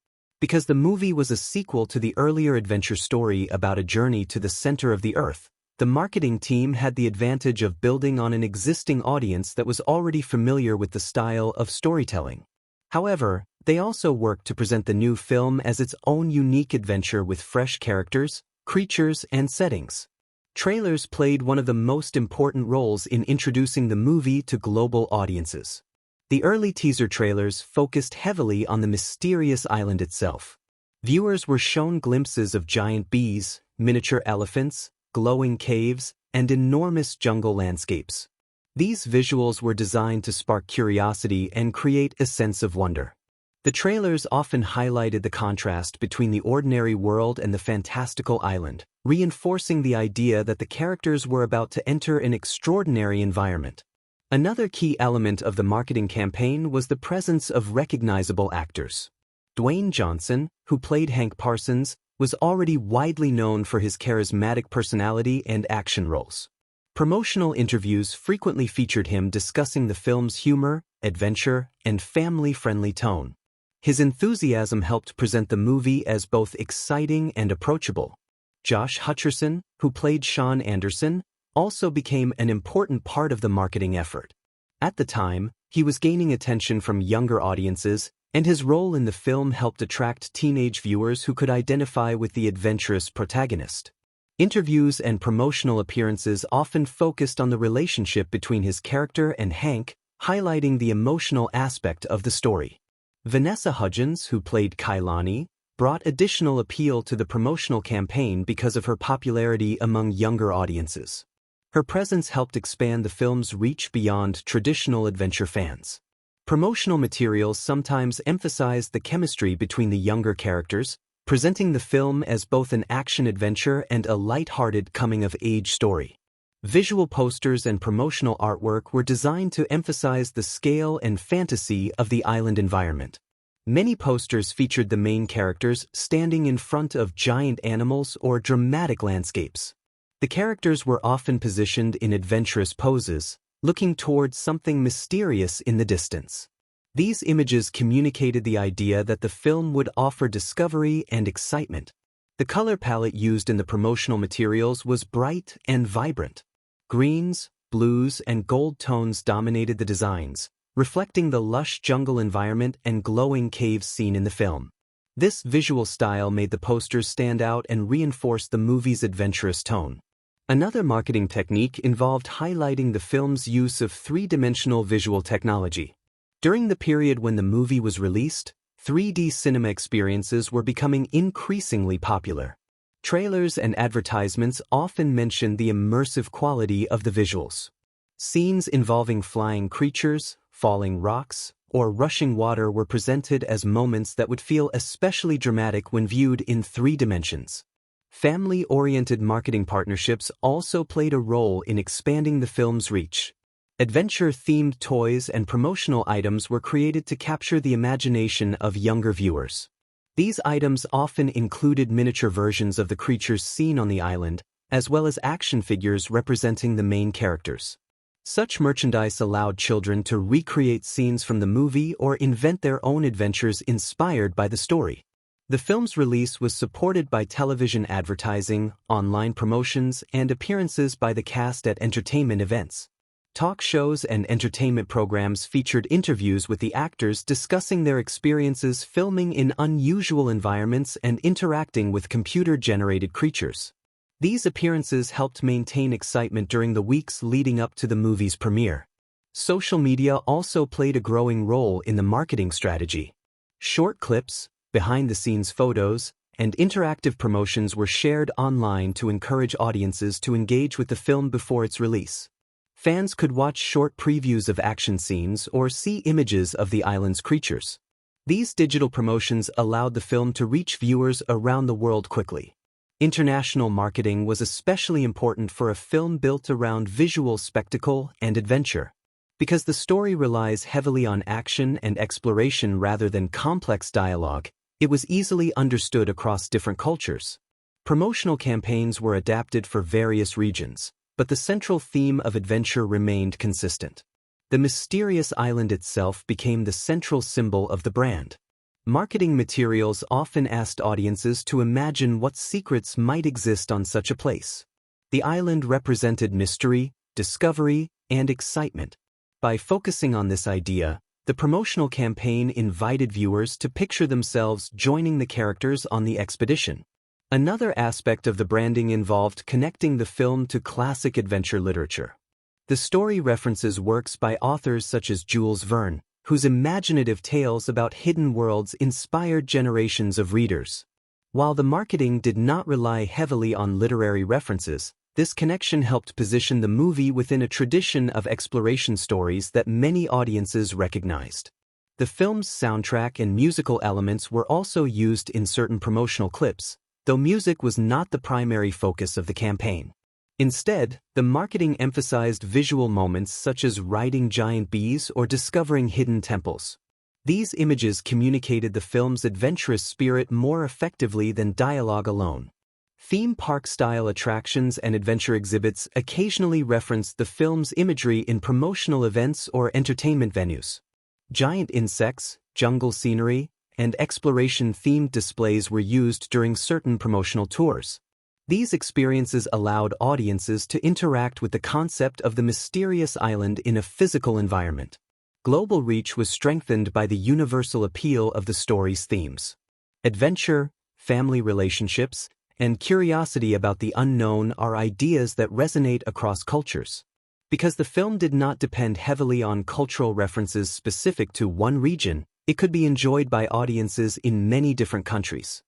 Because the movie was a sequel to the earlier adventure story about a journey to the center of the Earth, the marketing team had the advantage of building on an existing audience that was already familiar with the style of storytelling. However, they also worked to present the new film as its own unique adventure with fresh characters, creatures, and settings. Trailers played one of the most important roles in introducing the movie to global audiences. The early teaser trailers focused heavily on the mysterious island itself. Viewers were shown glimpses of giant bees, miniature elephants, glowing caves, and enormous jungle landscapes. These visuals were designed to spark curiosity and create a sense of wonder. The trailers often highlighted the contrast between the ordinary world and the fantastical island, reinforcing the idea that the characters were about to enter an extraordinary environment. Another key element of the marketing campaign was the presence of recognizable actors. Dwayne Johnson, who played Hank Parsons, was already widely known for his charismatic personality and action roles. Promotional interviews frequently featured him discussing the film's humor, adventure, and family-friendly tone. His enthusiasm helped present the movie as both exciting and approachable. Josh Hutcherson, who played Sean Anderson, also became an important part of the marketing effort. At the time, he was gaining attention from younger audiences, and his role in the film helped attract teenage viewers who could identify with the adventurous protagonist. Interviews and promotional appearances often focused on the relationship between his character and Hank, highlighting the emotional aspect of the story. Vanessa Hudgens, who played Kailani, brought additional appeal to the promotional campaign because of her popularity among younger audiences. Her presence helped expand the film's reach beyond traditional adventure fans. Promotional materials sometimes emphasized the chemistry between the younger characters, presenting the film as both an action-adventure and a light-hearted coming-of-age story. Visual posters and promotional artwork were designed to emphasize the scale and fantasy of the island environment. Many posters featured the main characters standing in front of giant animals or dramatic landscapes. The characters were often positioned in adventurous poses, looking towards something mysterious in the distance. These images communicated the idea that the film would offer discovery and excitement. The color palette used in the promotional materials was bright and vibrant. Greens, blues, and gold tones dominated the designs, reflecting the lush jungle environment and glowing caves seen in the film. This visual style made the posters stand out and reinforced the movie's adventurous tone. Another marketing technique involved highlighting the film's use of three-dimensional visual technology. During the period when the movie was released, 3D cinema experiences were becoming increasingly popular. Trailers and advertisements often mentioned the immersive quality of the visuals. Scenes involving flying creatures, falling rocks, or rushing water were presented as moments that would feel especially dramatic when viewed in 3 dimensions. Family-oriented marketing partnerships also played a role in expanding the film's reach. Adventure-themed toys and promotional items were created to capture the imagination of younger viewers. These items often included miniature versions of the creatures seen on the island, as well as action figures representing the main characters. Such merchandise allowed children to recreate scenes from the movie or invent their own adventures inspired by the story. The film's release was supported by television advertising, online promotions, and appearances by the cast at entertainment events. Talk shows and entertainment programs featured interviews with the actors discussing their experiences filming in unusual environments and interacting with computer-generated creatures. These appearances helped maintain excitement during the weeks leading up to the movie's premiere. Social media also played a growing role in the marketing strategy. Short clips, behind-the-scenes photos, and interactive promotions were shared online to encourage audiences to engage with the film before its release. Fans could watch short previews of action scenes or see images of the island's creatures. These digital promotions allowed the film to reach viewers around the world quickly. International marketing was especially important for a film built around visual spectacle and adventure. Because the story relies heavily on action and exploration rather than complex dialogue, it was easily understood across different cultures. Promotional campaigns were adapted for various regions, but the central theme of adventure remained consistent. The mysterious island itself became the central symbol of the brand. Marketing materials often asked audiences to imagine what secrets might exist on such a place. The island represented mystery, discovery, and excitement. By focusing on this idea, the promotional campaign invited viewers to picture themselves joining the characters on the expedition. Another aspect of the branding involved connecting the film to classic adventure literature. The story references works by authors such as Jules Verne, whose imaginative tales about hidden worlds inspired generations of readers. While the marketing did not rely heavily on literary references, this connection helped position the movie within a tradition of exploration stories that many audiences recognized. The film's soundtrack and musical elements were also used in certain promotional clips, though music was not the primary focus of the campaign. Instead, the marketing emphasized visual moments such as riding giant bees or discovering hidden temples. These images communicated the film's adventurous spirit more effectively than dialogue alone. Theme park-style attractions and adventure exhibits occasionally referenced the film's imagery in promotional events or entertainment venues. Giant insects, jungle scenery, and exploration-themed displays were used during certain promotional tours. These experiences allowed audiences to interact with the concept of the mysterious island in a physical environment. Global reach was strengthened by the universal appeal of the story's themes. Adventure, family relationships, and curiosity about the unknown are ideas that resonate across cultures. Because the film did not depend heavily on cultural references specific to one region, it could be enjoyed by audiences in many different countries.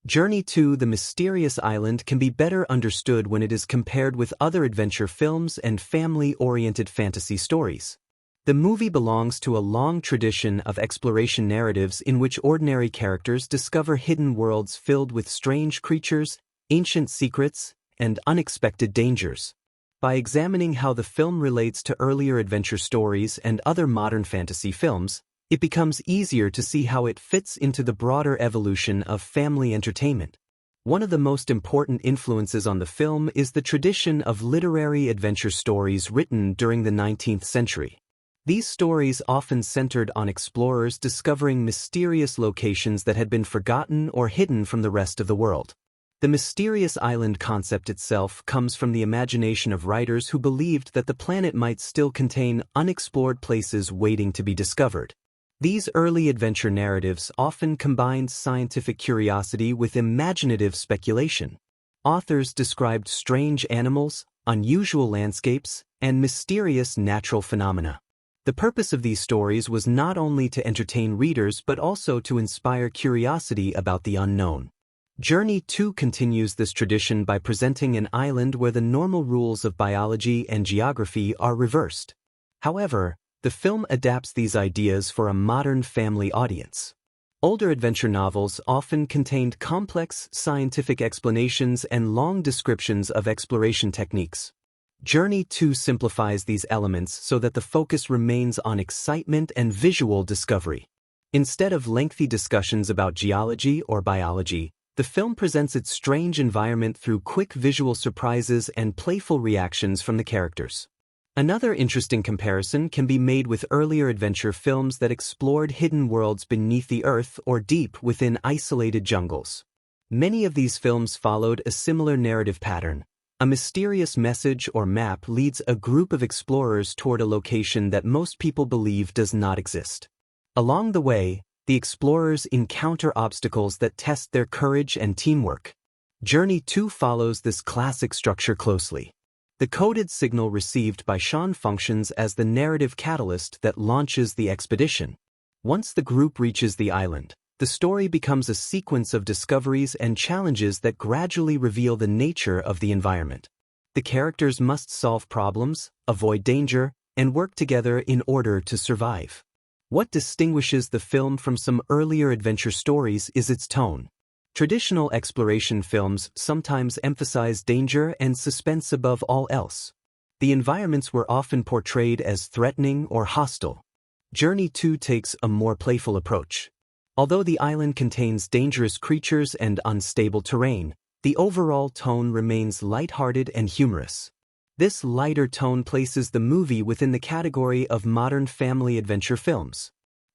Journey to the Mysterious Island can be better understood when it is compared with other adventure films and family-oriented fantasy stories. The movie belongs to a long tradition of exploration narratives in which ordinary characters discover hidden worlds filled with strange creatures, ancient secrets, and unexpected dangers. By examining how the film relates to earlier adventure stories and other modern fantasy films, it becomes easier to see how it fits into the broader evolution of family entertainment. One of the most important influences on the film is the tradition of literary adventure stories written during the 19th century. These stories often centered on explorers discovering mysterious locations that had been forgotten or hidden from the rest of the world. The mysterious island concept itself comes from the imagination of writers who believed that the planet might still contain unexplored places waiting to be discovered. These early adventure narratives often combined scientific curiosity with imaginative speculation. Authors described strange animals, unusual landscapes, and mysterious natural phenomena. The purpose of these stories was not only to entertain readers but also to inspire curiosity about the unknown. Journey 2 continues this tradition by presenting an island where the normal rules of biology and geography are reversed. However, the film adapts these ideas for a modern family audience. Older adventure novels often contained complex scientific explanations and long descriptions of exploration techniques. Journey 2 simplifies these elements so that the focus remains on excitement and visual discovery. Instead of lengthy discussions about geology or biology, the film presents its strange environment through quick visual surprises and playful reactions from the characters. Another interesting comparison can be made with earlier adventure films that explored hidden worlds beneath the earth or deep within isolated jungles. Many of these films followed a similar narrative pattern. A mysterious message or map leads a group of explorers toward a location that most people believe does not exist. Along the way, the explorers encounter obstacles that test their courage and teamwork. Journey 2 follows this classic structure closely. The coded signal received by Sean functions as the narrative catalyst that launches the expedition. Once the group reaches the island, the story becomes a sequence of discoveries and challenges that gradually reveal the nature of the environment. The characters must solve problems, avoid danger, and work together in order to survive. What distinguishes the film from some earlier adventure stories is its tone. Traditional exploration films sometimes emphasize danger and suspense above all else. The environments were often portrayed as threatening or hostile. Journey 2 takes a more playful approach. Although the island contains dangerous creatures and unstable terrain, the overall tone remains lighthearted and humorous. This lighter tone places the movie within the category of modern family adventure films.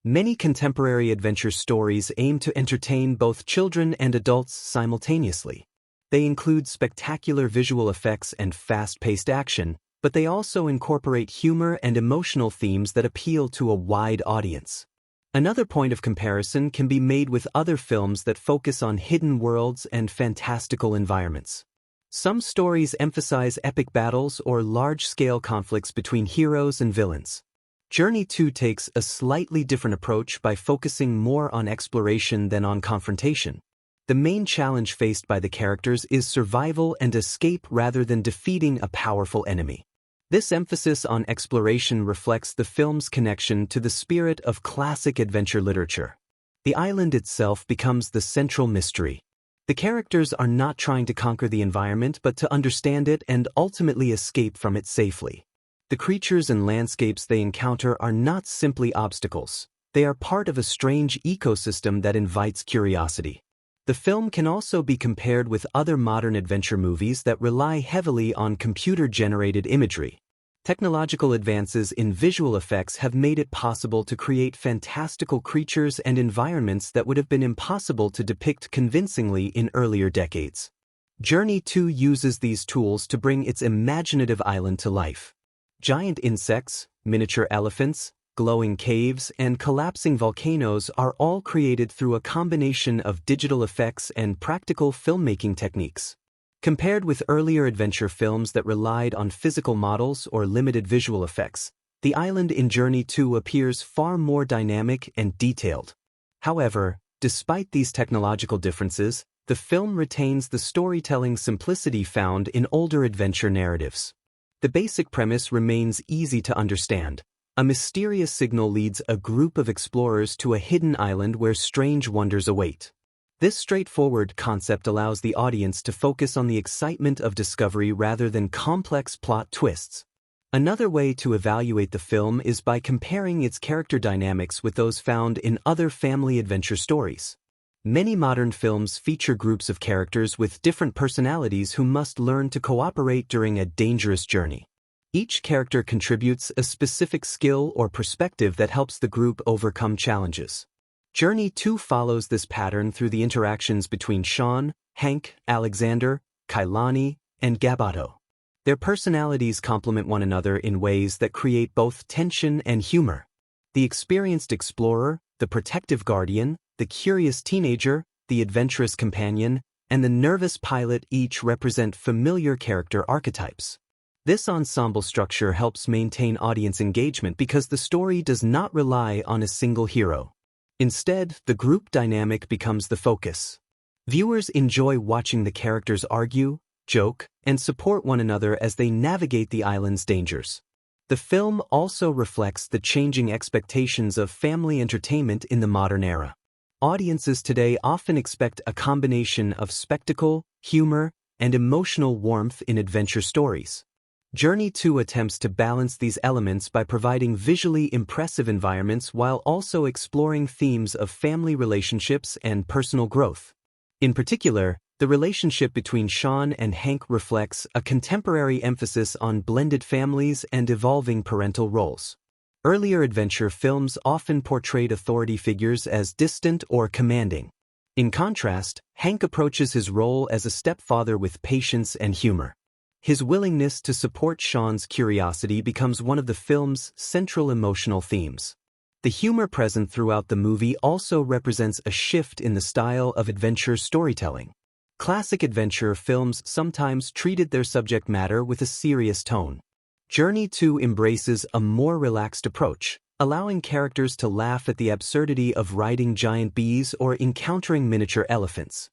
Many contemporary adventure stories aim to entertain both children and adults simultaneously. They include spectacular visual effects and fast-paced action, but they also incorporate humor and emotional themes that appeal to a wide audience. Another point of comparison can be made with other films that focus on hidden worlds and fantastical environments. Some stories emphasize epic battles or large-scale conflicts between heroes and villains. Journey 2 takes a slightly different approach by focusing more on exploration than on confrontation. The main challenge faced by the characters is survival and escape rather than defeating a powerful enemy. This emphasis on exploration reflects the film's connection to the spirit of classic adventure literature. The island itself becomes the central mystery. The characters are not trying to conquer the environment but to understand it and ultimately escape from it safely. The creatures and landscapes they encounter are not simply obstacles. They are part of a strange ecosystem that invites curiosity. The film can also be compared with other modern adventure movies that rely heavily on computer-generated imagery. Technological advances in visual effects have made it possible to create fantastical creatures and environments that would have been impossible to depict convincingly in earlier decades. Journey 2 uses these tools to bring its imaginative island to life. Giant insects, miniature elephants, glowing caves, and collapsing volcanoes are all created through a combination of digital effects and practical filmmaking techniques. Compared with earlier adventure films that relied on physical models or limited visual effects, the island in Journey 2 appears far more dynamic and detailed. However, despite these technological differences, the film retains the storytelling simplicity found in older adventure narratives. The basic premise remains easy to understand. A mysterious signal leads a group of explorers to a hidden island where strange wonders await. This straightforward concept allows the audience to focus on the excitement of discovery rather than complex plot twists. Another way to evaluate the film is by comparing its character dynamics with those found in other family adventure stories. Many modern films feature groups of characters with different personalities who must learn to cooperate during a dangerous journey. Each character contributes a specific skill or perspective that helps the group overcome challenges. Journey 2 follows this pattern through the interactions between Sean, Hank, Alexander, Kailani, and Gabato. Their personalities complement one another in ways that create both tension and humor. The experienced explorer, the protective guardian, the curious teenager, the adventurous companion, and the nervous pilot each represent familiar character archetypes. This ensemble structure helps maintain audience engagement because the story does not rely on a single hero. Instead, the group dynamic becomes the focus. Viewers enjoy watching the characters argue, joke, and support one another as they navigate the island's dangers. The film also reflects the changing expectations of family entertainment in the modern era. Audiences today often expect a combination of spectacle, humor, and emotional warmth in adventure stories. Journey 2 attempts to balance these elements by providing visually impressive environments while also exploring themes of family relationships and personal growth. In particular, the relationship between Sean and Hank reflects a contemporary emphasis on blended families and evolving parental roles. Earlier adventure films often portrayed authority figures as distant or commanding. In contrast, Hank approaches his role as a stepfather with patience and humor. His willingness to support Sean's curiosity becomes one of the film's central emotional themes. The humor present throughout the movie also represents a shift in the style of adventure storytelling. Classic adventure films sometimes treated their subject matter with a serious tone. Journey 2 embraces a more relaxed approach, allowing characters to laugh at the absurdity of riding giant bees or encountering miniature elephants.